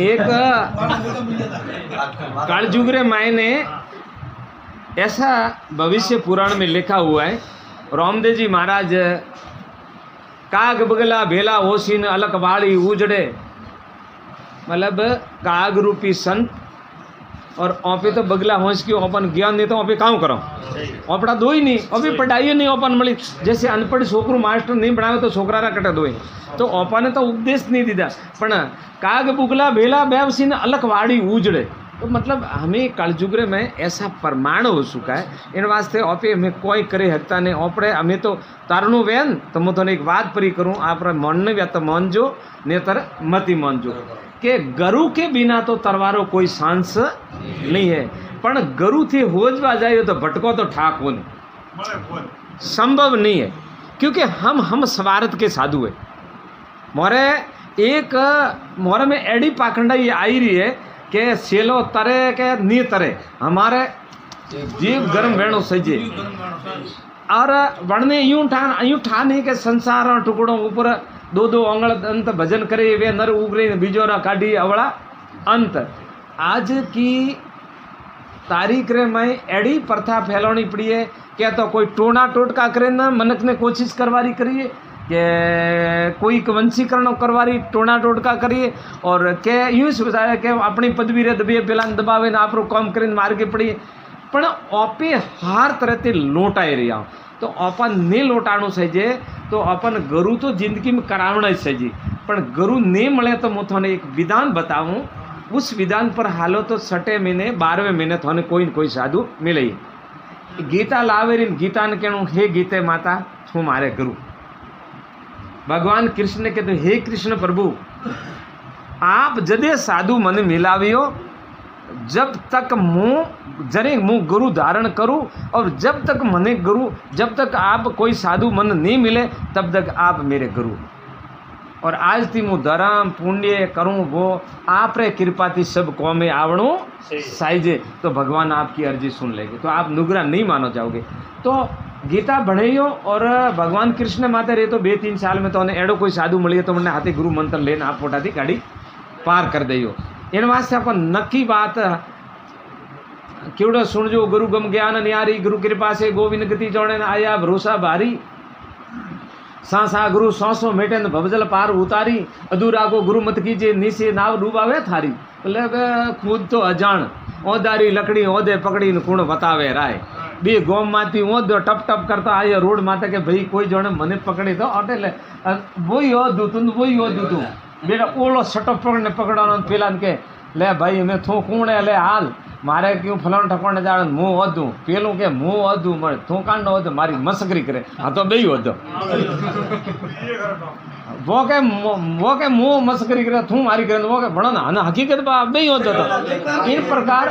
A: एक कालजुग रे मायने ऐसा भविष्य पुराण में लिखा हुआ है रामदेव जी महाराज काग बगला भेला होशीन अलक वाली उजड़े मतलब काग रूपी संत और ओपे तो बगला होश की ओपन ज्ञान नहीं तो ओपे काम करो ओपड़ा दो ही नहीं ओपे पढ़ाई नहीं ओपन मिली जैसे अनपढ़ छोकरू मास्टर नहीं बनावे तो छोकरा कटे दो तो ओपा ने तो उपदेश नहीं दीदा पण काग बुगला भेला बेवसी ने अलग वाड़ी उजड़े तो मतलब हमें कलजुगरे में ऐसा प्रमाण हो चुका है इन वास्ते ओपे हमें कोई करे हकता नहीं ओपड़े हमें तो तारणु वेन तो मैं तो एक बात परी करूँ आप मन ने व्यात मानजो नेतर मती मानजो के गरु के बिना तो तरवारो कोई सांस नहीं है पण गरु थी होजवा जाए तो भटको तो ठाक हो नहीं संभव नहीं है क्योंकि हम स्वार्थ के साधु है मोरे एक मोरे में एडी पाखंडा ये आई रही है कि सेलो तरे के नी तरे हमारे जीव गर्म वेणो सजे और वणने यूं ठान के संसार टुकड़ों ऊपर दो दो अंगल अंत भजन करे वे नर उगरे बीजोरा काढ़ी अवड़ा अंत आज की तारीख रे में एडी प्रथा फैलानी पड़ी है क्या तो कोई टोना टोटका करे ना मनक ने कोशिश करवारी करिए के कोई वंशीकरण करवारी टोना टोटका करिए और के यूँ सोचा के अपनी पदवी रे दबे पेला दबावे ने आप काम कर मार्गे पड़ी पण ओपे हर तरह ते लोटाई रहा तो अपन ने लोटाणु सजे तो अपन गुरु तो जिंदगी में करावना ही सजी पण गुरु ने मळे तो मैं थोने एक विधान बताऊं उस विधान पर हालो तो 6 महीने 12वें महीने थोने कोई न कोई साधु मिले गीता लावेरी गीता ने कहूँ हे गीते माता तू मारे गुरु। भगवान कृष्ण ने कहते हे कृष्ण प्रभु आप जदे साधु मन मिलावियो जब तक मुँह गुरु धारण करूँ और जब तक मने गुरु जब तक आप कोई साधु मन नहीं मिले तब तक आप मेरे गुरु। और आज थी मुँह धर्म पुण्य करूँ वो आप रे कृपा थी सब कौमे आवणु साइजे तो भगवान आपकी अर्जी सुन लेंगे। तो आप नुगरा नहीं मानो जाओगे। तो गीता भणियो और भगवान कृष्ण माते रहे तो 2-3 साल में तो एड़ो कोई साधु मिलिए तो मैंने हाथी गुरु मंत्र लेने आप पोटा थी गाड़ी पार कर दियो। इन वास्ते आपको नक्की बात केवड़ो सुनजो गुरु गम ज्ञान न्यारी गुरु कृपा से गोविंद गति जोड़े आया भरोसा भारी सा गुरु सौ मेटे न भवजल पार उतारी अधूरा को गुरु मत कीजिए नीचे नाव डूबावे थारी। बोले खुद तो अजान ओदारी लकड़ी ओदे पकड़ी न कुण बतावे राय बी गोम माती ओदो टप टप करता आयो रोड माते के भाई कोई जोड़े मने पकड़ी तो अटे ले वही ओदू तू बेटा ओलो सटो पकड़ने पकड़ानो पेला के ले भाई मैं थू कूणे ले हाल मारे क्यों फलाण ठकोण जाण मुँह ओदू पेलू के मुँह ओदू मैं थू कांड ओद मारी मस्करी करे हाँ तो बई ओदो वो के मुँह मस्करी करे थू मारी करे वो के बड़ा ना हकीकत बा बई ओदो तो इन प्रकार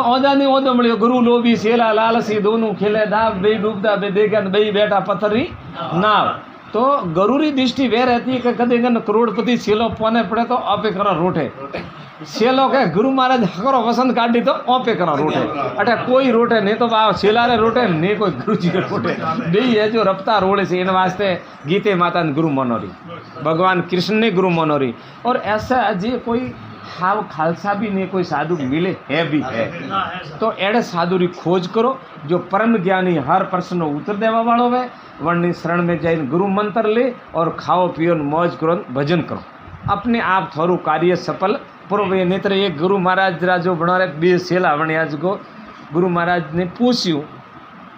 A: ओदा नहीं ओदो मिलियो गुरु लोभी सेला लालसी दोनों खेले दाब बई डूबदा बे देखा बई बेटा पत्थरी नाव। तो गरूरी दृष्टि वे रहती है कि कभी करोड़पति सेलो पौने पड़े तो आपे करा रोटे सेलो के गुरु महाराज हकरो वसंत काटी तो ओपे करा रोटे अटे कोई रोटे नहीं तो वाह सेलारे रोटे नहीं कोई गुरु जी रोटे बी है जो रफ्ता रोड़े से इन वास्ते गीते माता ने गुरु मनोरी भगवान कृष्ण ने गुरु मनोरी। और ऐसा जी कोई हाव खालसा भी नहीं कोई साधु मिले है भी है तो एड़े साधु री खोज करो जो परम ज्ञानी हर प्रश्न उत्तर देवा वालों है वर्णी शरण में जाइन गुरु मंत्र ले और खाओ पियो मौज करो भजन करो अपने आप थारू कार्य सफल पूर्व नेत्र एक गुरु महाराज राजो बना रहे 2 सेला वणियाज को गुरु महाराज ने पूछ्યું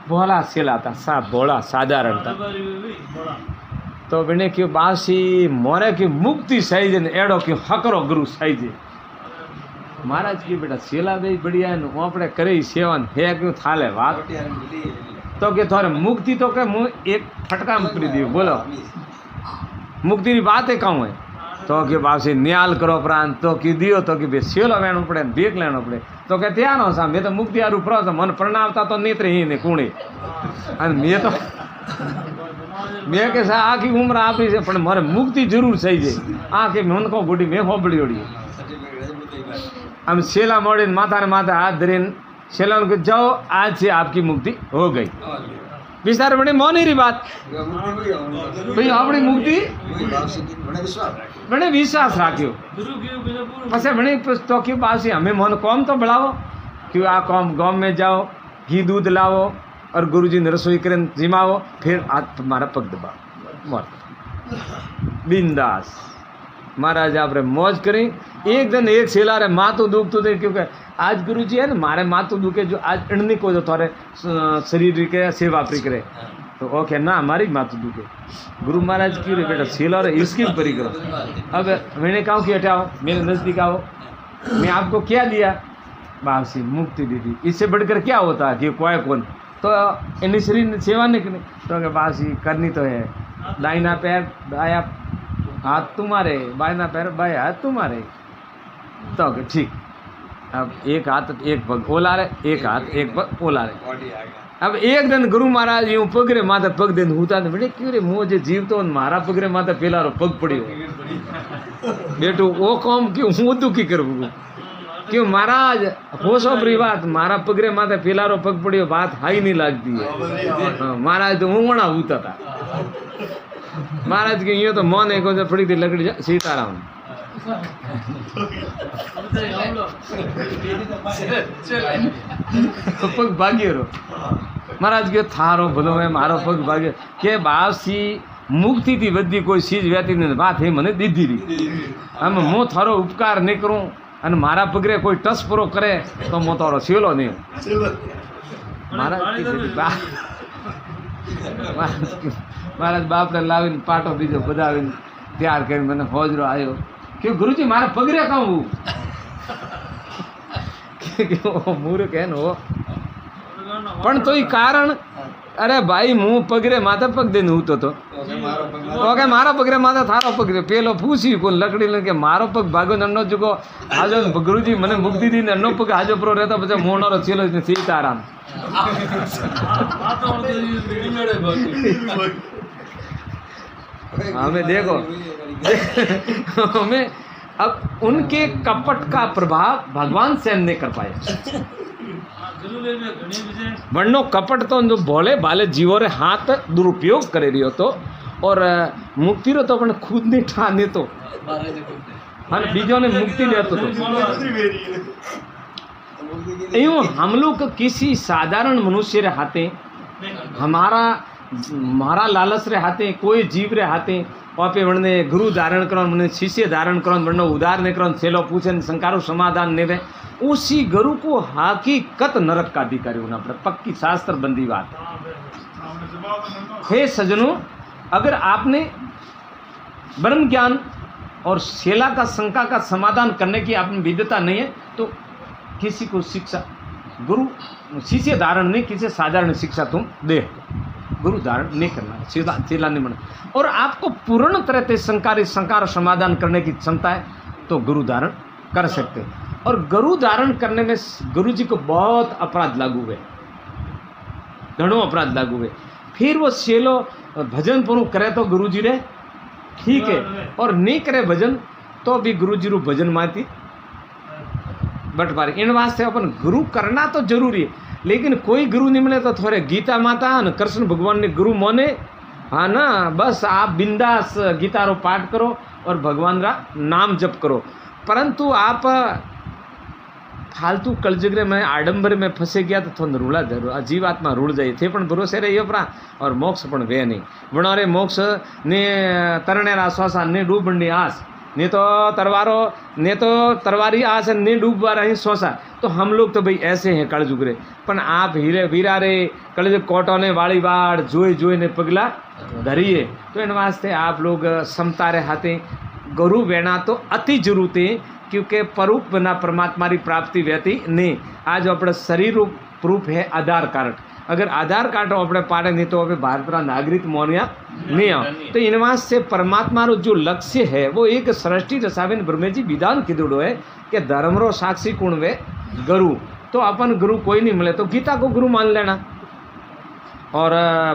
A: भोला सेला था सा भोला साधारण था तो बिने क्यों बासी मोरे की मुक्ति सही जे एड़ो क्यों हकरो गुरु सही जे महाराज की बेटा सेला दे बढ़िया है वो अपने करे सेवन है क्यों थाले बात तो के थोड़े मुक्ति तो के मुँह एक फटका मुकरी दी बोलो मुक्ति की बात है कहूँ है तो कि बासी न्याल करो प्रांत तो कि दियो तो कि सेलो वेणु पड़े देख लेना पड़े तो के त्यार हो सा मैं तो मुक्ति आरू प्रो तो मन प्रणावता तो नेत्र ही ने कूणे मैं तो मैं के सा आखी उम्र आपी से पण मारे मुक्ति जरूर सही जे आके मन को गुडी में होबड़ी ओड़ी हम सेला मोड़ी माथा ने माथा हाथ धरीन सेला को जाओ आज से आपकी मुक्ति हो गई विस्तार बने मौन ही बात भाई अपनी मुक्ति बड़े विश्वास राख्यो पछे बने तो क्यों बासी हमें मन कौम तो बढ़ाओ क्यों आ कौम गाँव में जाओ घी दूध लाओ और गुरुजी ने रसोई करें जिमाओ फिर आज तुम्हारा पग दबाओ मौत बिंदास महाराज आप रे मौज करें एक दिन एक सेला रे माथू दुख तो दे क्योंकि आज गुरुजी है ना मारे माथू दुखे जो आज इणनी को जो थोड़े शरीर के सेवा प्री करे तो ओके ना हमारी माथू दुखे गुरु महाराज की रे बेटा सेला रे इसकी परी करो। अब मैंने कहा कि हटाओ मेरे नज़दीक आओ मैं आपको क्या दिया बासी मुक्ति दी थी इससे बढ़कर क्या होता है कि कोई कौन तो इन शरीर ने सेवा नहीं करनी तो बासी करनी तो है दाहिना पैर दाया हाथ तुम्हारे बाइना पैर बाया हाथ तुम्हारे तो ठीक अब एक हाथ एक पग ओला रहे एक हाथ एक पग ओला रहे। अब एक दिन गुरु महाराज यूँ पगरे माता पग दिन होता तो बेटे क्यों रे मुझे जीव तो मारा पगरे माता पेला रो पग पड़ी हो बेटू वो काम क्यों हूँ दुखी करूँ क्यों महाराज होशो बरी बात मारा पगरे माते पेला रो पग पड़ी हो बात हाई नहीं लगती है महाराज तो ऊँगना होता था महाराज के यूँ तो मौन एक पड़ी थी लकड़ी सीताराम पग भाग्य रो महाराज के थारो भलो है मारो पग भाग्य के बासी मुक्ति थी बदी कोई चीज व्यती ने बात है मने दीधी री हम मो थारो उपकार नहीं करूं अने मारा पगरे कोई टस पूरो करे तो मो तारो सेलो नहीं महाराज बाप ने लावीने पाटो बीजो बधावीने तैयार कर मैंने होजरो आयो क्यों गुरुजी मारा पगरे कहूँ मूर्ख है वो
C: ભગવાનનો
A: પણ તો એ કારણ અરે ભાઈ હું પગરે માથે પગ દઈને ઊતો તો તો કે મારો પગરે માથે થારો પગરે પેલો પૂછ્યું કોઈ લકડી કે મારો પગ ભાગો ને અન્નો ચૂકો હાજો ગુરુજી મને મુક્તિ દીને અન્નો પગ હાજો પ્રો રહેતો પછી મોણોરો છેલો સીતારામ हमें देखो हमें अब उनके कपट का प्रभाव भगवान सहन नहीं कर पाए वर्णो कपट तो जो भोले भाले जीवो रे हाथ दुरुपयोग करे रही हो तो और मुक्ति रो तो अपन खुद नहीं ठाने तो हाँ बीजों ने मुक्ति ले तो यूं हम लोग किसी साधारण मनुष्य रे हाथे हमारा लालच रे हाथे कोई जीव रे हाथे और पे वणने गुरु धारण करो वणने शिष्य धारण करो वणने उदार ने करो सेलो पूछे शंकारो समाधान ने वे उसी गुरु को हकीकत नरक का अधिकारी होना पड़े पक्की शास्त्र बंदी बात हे सज्जनों अगर आपने ब्रह्म ज्ञान और शेला का शंका का समाधान करने की आपने विद्यता नहीं है तो किसी को शिक्षा गुरु शिष्य धारण नहीं किसी साधारण शिक्षा तुम दे गुरु धारण नहीं करना चेला नहीं बना और आपको पूर्ण तरह से शंकार समाधान करने की क्षमता है तो गुरु धारण कर सकते हैं और गुरु धारण करने में गुरु जी को बहुत अपराध लागू हुए घणो अपराध लागू हुए फिर वो चेलो भजन पूर्ण करे तो गुरु जी रे ठीक है और नहीं करे भजन तो भी गुरु जी रू भजन माती बटवारी इन वास्ते अपन गुरु करना तो जरूरी है लेकिन कोई गुरु नहीं मिले तो थोड़े गीता माता न कृष्ण भगवान ने गुरु माने हाँ ना बस आप बिंदास गीता रो पाठ करो और भगवान का नाम जप करो परंतु आप फालतू कलजगरे में आडंबर में फंसे गया तो थोड़ा रूला जरूर जीवात्मा रूल जाए थे पण भरोसे रहियो परा और मोक्ष पण वे नहीं वणारे मोक्ष ने तरनेरा श्वासा ने डूबनी आस ने तो तरवारी आस ने डूबवा रहे सोसा तो हम लोग तो भाई ऐसे हैं कलजुग रे पण आप हीरे वीरा रे कलजुग कोटो ने वाली वाड़ जोई जोई ने पगला धरिए तो इन वास्ते आप लोग समता रे हाथे गुरु वेणा तो अति जरूरत है क्योंकि परूप बिना परमात्मा की प्राप्ति व्यती नहीं आज अपने शरीर रूप है आधार कार्ड अगर आधार कार्ड अपने पाड़े नहीं तो अभी भारत का नागरिक मोनिया नहीं आओ तो इन वास्ते परमात्मा रो जो लक्ष्य है वो एक सृष्टि रसावेन ब्रह्मे जी विधान कीधुड़ो है कि धर्म रो साक्षी कुण वे गुरु तो अपन गुरु कोई नहीं मिले तो गीता को गुरु मान लेना और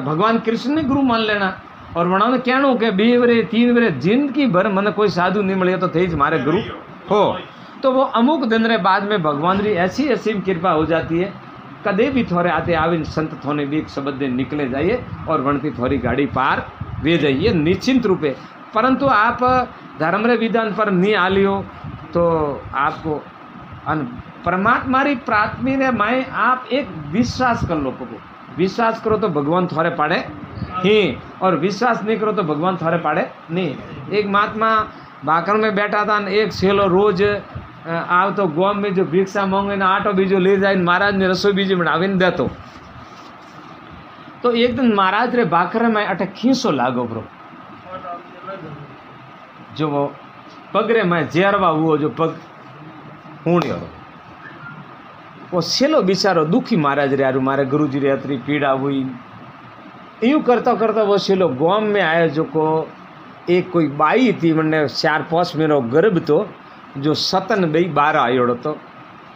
A: भगवान कृष्ण ने गुरु मान लेना और वणा ने कहना कि 2 वरे 3 वरे जिंदगी भर मन कोई साधु नहीं मिले तो थे मारे गुरु हो तो वो अमुक दिन रे बाद में भगवान की ऐसी असीम कृपा हो जाती है कदे भी थोड़े आते आवे संत थोने भी एक शब्द निकले जाइए और वणती थोड़ी गाड़ी पार वे जाइए निश्चिंत रूपे परंतु आप धर्म रे विधान पर नहीं आलियो तो आपको परमात्मा री प्राथमी ने माए आप एक विश्वास कर लो पको विश्वास करो तो भगवान थोड़े पाड़े ही और विश्वास नहीं करो तो भगवान थोड़े पाड़े नहीं एक महात्मा भाकर में बैठा था एक सेलो रोज आव तो गोम में जो भिक्षा मांगे ना आटो बीजो ले जाए महाराज ने रसोई बीज बनावी देतो तो एक दिन महाराज रे भाकर में अटे खींचो लागो ब्रो जो वो पगरे में जेरवा हुआ जो पग हूणियो वो सेलो बिचारो दुखी महाराज रे यारू मारे गुरुजी रे अतरी पीड़ा हुई यूँ करता करता वो सेलो गोम में आयो जो को एक कोई बाई थी मैंने 4-5 मेरो गर्भ तो जो सतन बई 12 आयोड़ो तो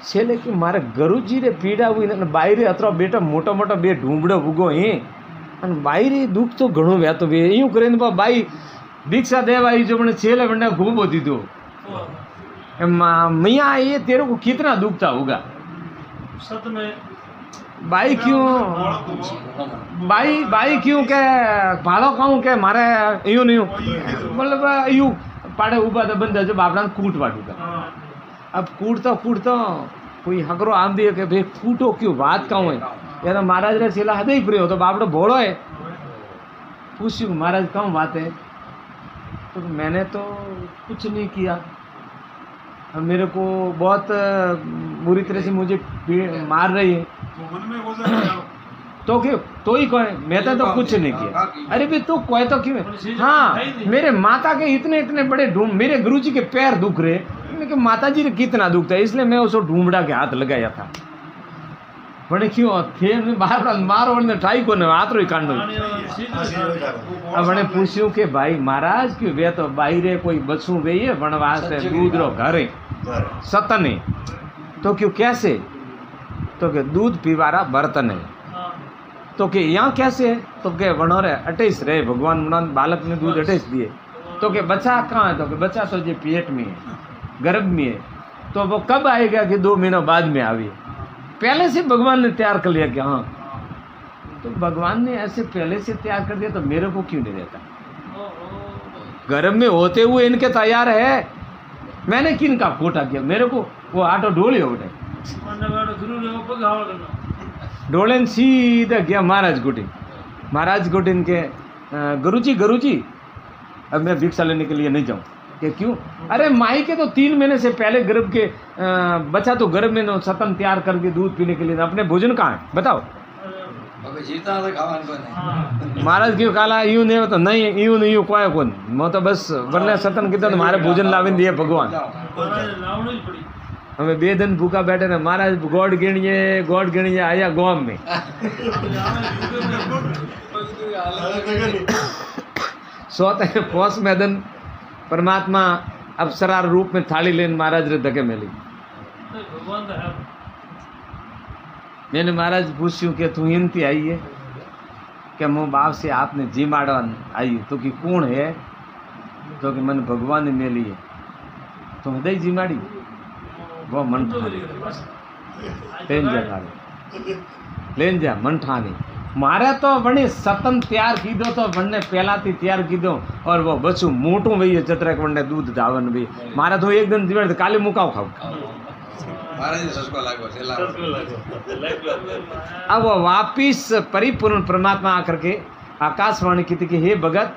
A: छेले कि मारे गुरुजी रे पीड़ा हुई ने बाई रे अतरो बेटा मोटो मोटो बे ढूंबड़ो उगो ही अन बाई रे दुख तो घणो व्या तो वे यूँ करीने बाई भिक्षा देवा आई जो मैंने छेले मैंने घूमो दीदो मियाँ ये तेरे को कितना दुखता होगा
C: सत में
A: बाई क्यों के भाड़ो कहूँ के मारे यूँ नहीं मतलब यूँ पाड़े उबा तो बंदा जो बापड़ा कूट वाटूगा अब कूटता कोई हकरो आम दिए कि भाई कूटो क्यों बात कहूँ है यार महाराज रे छेला हदे ही प्रिय हो तो बापड़ा भोड़ो है पूछू महाराज कहूँ बात है तो मैंने तो कुछ नहीं किया मेरे को बहुत बुरी तरह से मुझे मार रही है तो क्यों तो ही कहे मैं तो कुछ नहीं किया अरे भाई तो कोई तो क्यों हाँ मेरे माता के इतने इतने बड़े ढूंढ मेरे गुरुजी के पैर दुख रहे कि माता जी ने कितना दुखता है इसलिए मैं उसको ढूंढा के हाथ लगाया था वणे क्यों थे बार मारो वणे ठाई को ने आतरो ही कांडो अब वणे पूछ्યું કે ભાઈ મહારાજ કે वे तो बाहरे कोई बसू वेये वनवास है दूध रो घरे सतने तो क्यों कैसे तो के दूध पीवारा बर्तन है तो के यहाँ कैसे है तो के वनोरे अटेस रहे भगवान मुनान बालक ने दूध अटेस दिए तो के बच्चा कहाँ है तो के बच्चा तो जो पेट में है गर्भ में है तो वो कब आएगा कि 2 महीनों बाद में आवी पहले से भगवान ने तैयार कर लिया कि हाँ तो भगवान ने ऐसे पहले से तैयार कर दिया तो मेरे को क्यों नहीं देता गर्भ में होते हुए इनके तैयार है मैंने किन का खोटा किया मेरे को वो आटो ढोले उठे ढोले ने सीधा गया महाराज गुटिन के गुरुजी अब मैं भिक्षा लेने के लिए नहीं जाऊँ कि क्यों अरे माई के तो 3 महीने से पहले गर्भ के बच्चा तो गर्भ में नो सतन तैयार करके दूध पीने के लिए अपने भोजन कहाँ है बताओ महाराज क्यों काला यूं नहीं तो नहीं यूं कोई कौन मैं तो बस वरना सतन की तो मारे भोजन लावे दिए भगवान हमें 2 दिन भूखा बैठे ना महाराज गोड गिणिए आया गाँव में सोते पोस मैदन परमात्मा अप्सरार रूप में थाली लेने महाराज रे धके मिली मैंने महाराज पूछ्યું कि तू हिंती आई है कि मो बाप से आपने जी माड़न आई तो कि कौन है तो कि मन भगवान ने मिली है तो हृदय जी माड़ी वो मन लेन जा मन ठाने मारे तो वने सतन तैयार की दो तो वने पहला थी तैयार की दो और वो बच्चू मोटू वही चतरक वने दूध धावन भी मारा तो एक दिन दिवस काले मुकाव खाओ अब वो वापिस परिपूर्ण परमात्मा आकर के आकाशवाणी की थी कि हे भगत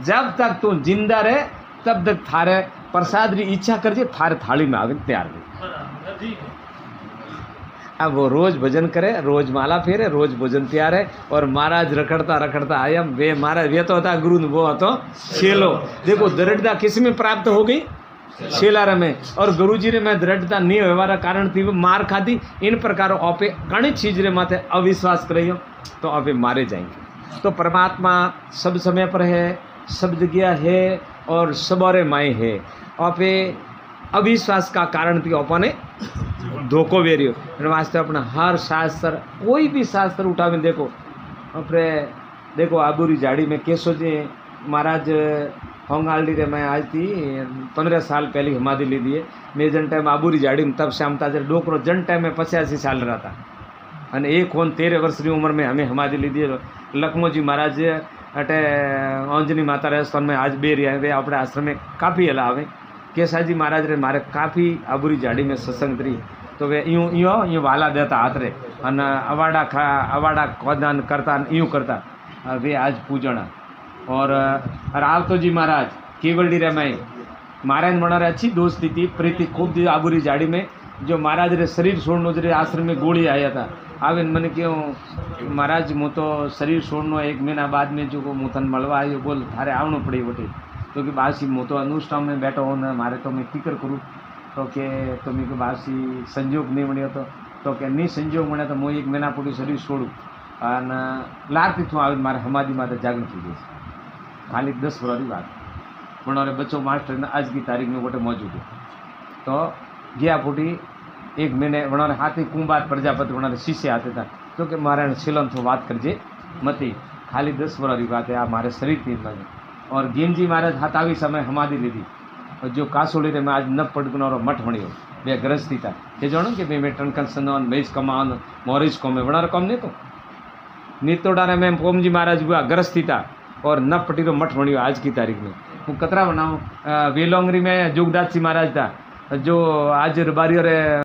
A: जब तक तू जिंदा रहे तब तक थारे प्रसाद की इच्छा कर थारे थाली में आगे तैयार रहे अब वो रोज भजन करे रोज माला फेरे रोज भोजन तैयार है और महाराज रखड़ता आया वे महाराज वे तो था गुरु वो तो छेलो देखो दृढ़ता किस में प्राप्त हो गई छेलारा में और गुरुजी रे में दृढ़ता नहीं व्यवहार कारण थी वो मार खाती इन प्रकार आपे घनी चीज रे माथे अविश्वास करियो तो आपे मारे जाएंगे तो परमात्मा सब समय पर है सब जगह है और सबरे माए है आपे अविश्वास का कारण थी अपने धोखो वेरियो वास्ते अपना हर शास्त्र कोई भी शास्त्र उठावे देखो अपने देखो आबूरी झाड़ी में केसो जी महाराज होंगाल्डी रे मैं आज थी 15 साल पहले समाधि ली दी है मैं जन टाइम आबूरी झाड़ी में तब श्याम ताजर डोकरो जन टाइम में 85 साल रहा था अने एक होन 13 वर्ष की उम्र में हमें समाधि ली दी लखमो जी महाराज अटे अंजनी माता राजस्थान में आज बेरी है वे अपने आश्रम में काफ़ी हलावे केसा जी महाराज रे मारे काफ़ी आबूरी झाड़ी में सत्संग थी तो वे यूँ वाला देता हाथ रे अन अवाड़ा खोदान करता यूँ करता वे आज पूजना और रावतो जी महाराज केवलडी रे मैं महाराज मनारे अच्छी दोस्ती थी प्रीति खूब दी आबूरी झाड़ी में जो महाराज रे शरीर छोड़नो जरे आश्रम में गोली आया था आवे मैंने क्यों महाराज मु तो शरीर छोड़नो 1 महीना बाद में जो मुथन मलवा आयो बोल थारे आवनो पड़ी वटे तो कि बासी मु तो अनुष्ठान में बैठो हो न मारे तो मैं फिक्र करूँ तो के तो मैं बासी संजोग नहीं बनो तो के नहीं संजोग बने तो मैं 1 महीना पूरी शरीर छोड़ू और लारती थू आवे मारे हमारी माता जागरण थी गई खाली 10 वर्ष की बात પણ बच्चों मास्टर आज की तारीख में गोटे मौजूद है तो गया फूटी 1 महीने वनारे हाथी कुंभार प्रजापति वनारे शिष्य आते था तो कि मारे छिलन तो बात करजे मती खाली 10 वर्ष की बात है आ मारे शरीर थी और गेमजी महाराज हाथावी समय समाधि लीधी और जो कासोड़ी रे में आज न पड़कनो मठ वणियो बे ग्रस्ती था ये जानो कि मैं टनकन सनन मेज कमान मोरिज कोमे वनार कम नहीं तो नितोड़ा रे में पोमजी महाराज हुआ ग्रस्ती था और न पटीरो मठ वणियो आज की तारीख में हूँ कतरा बनाऊँ वेलोंगरी में जोगदास जी महाराज था जो आज रबारियों रे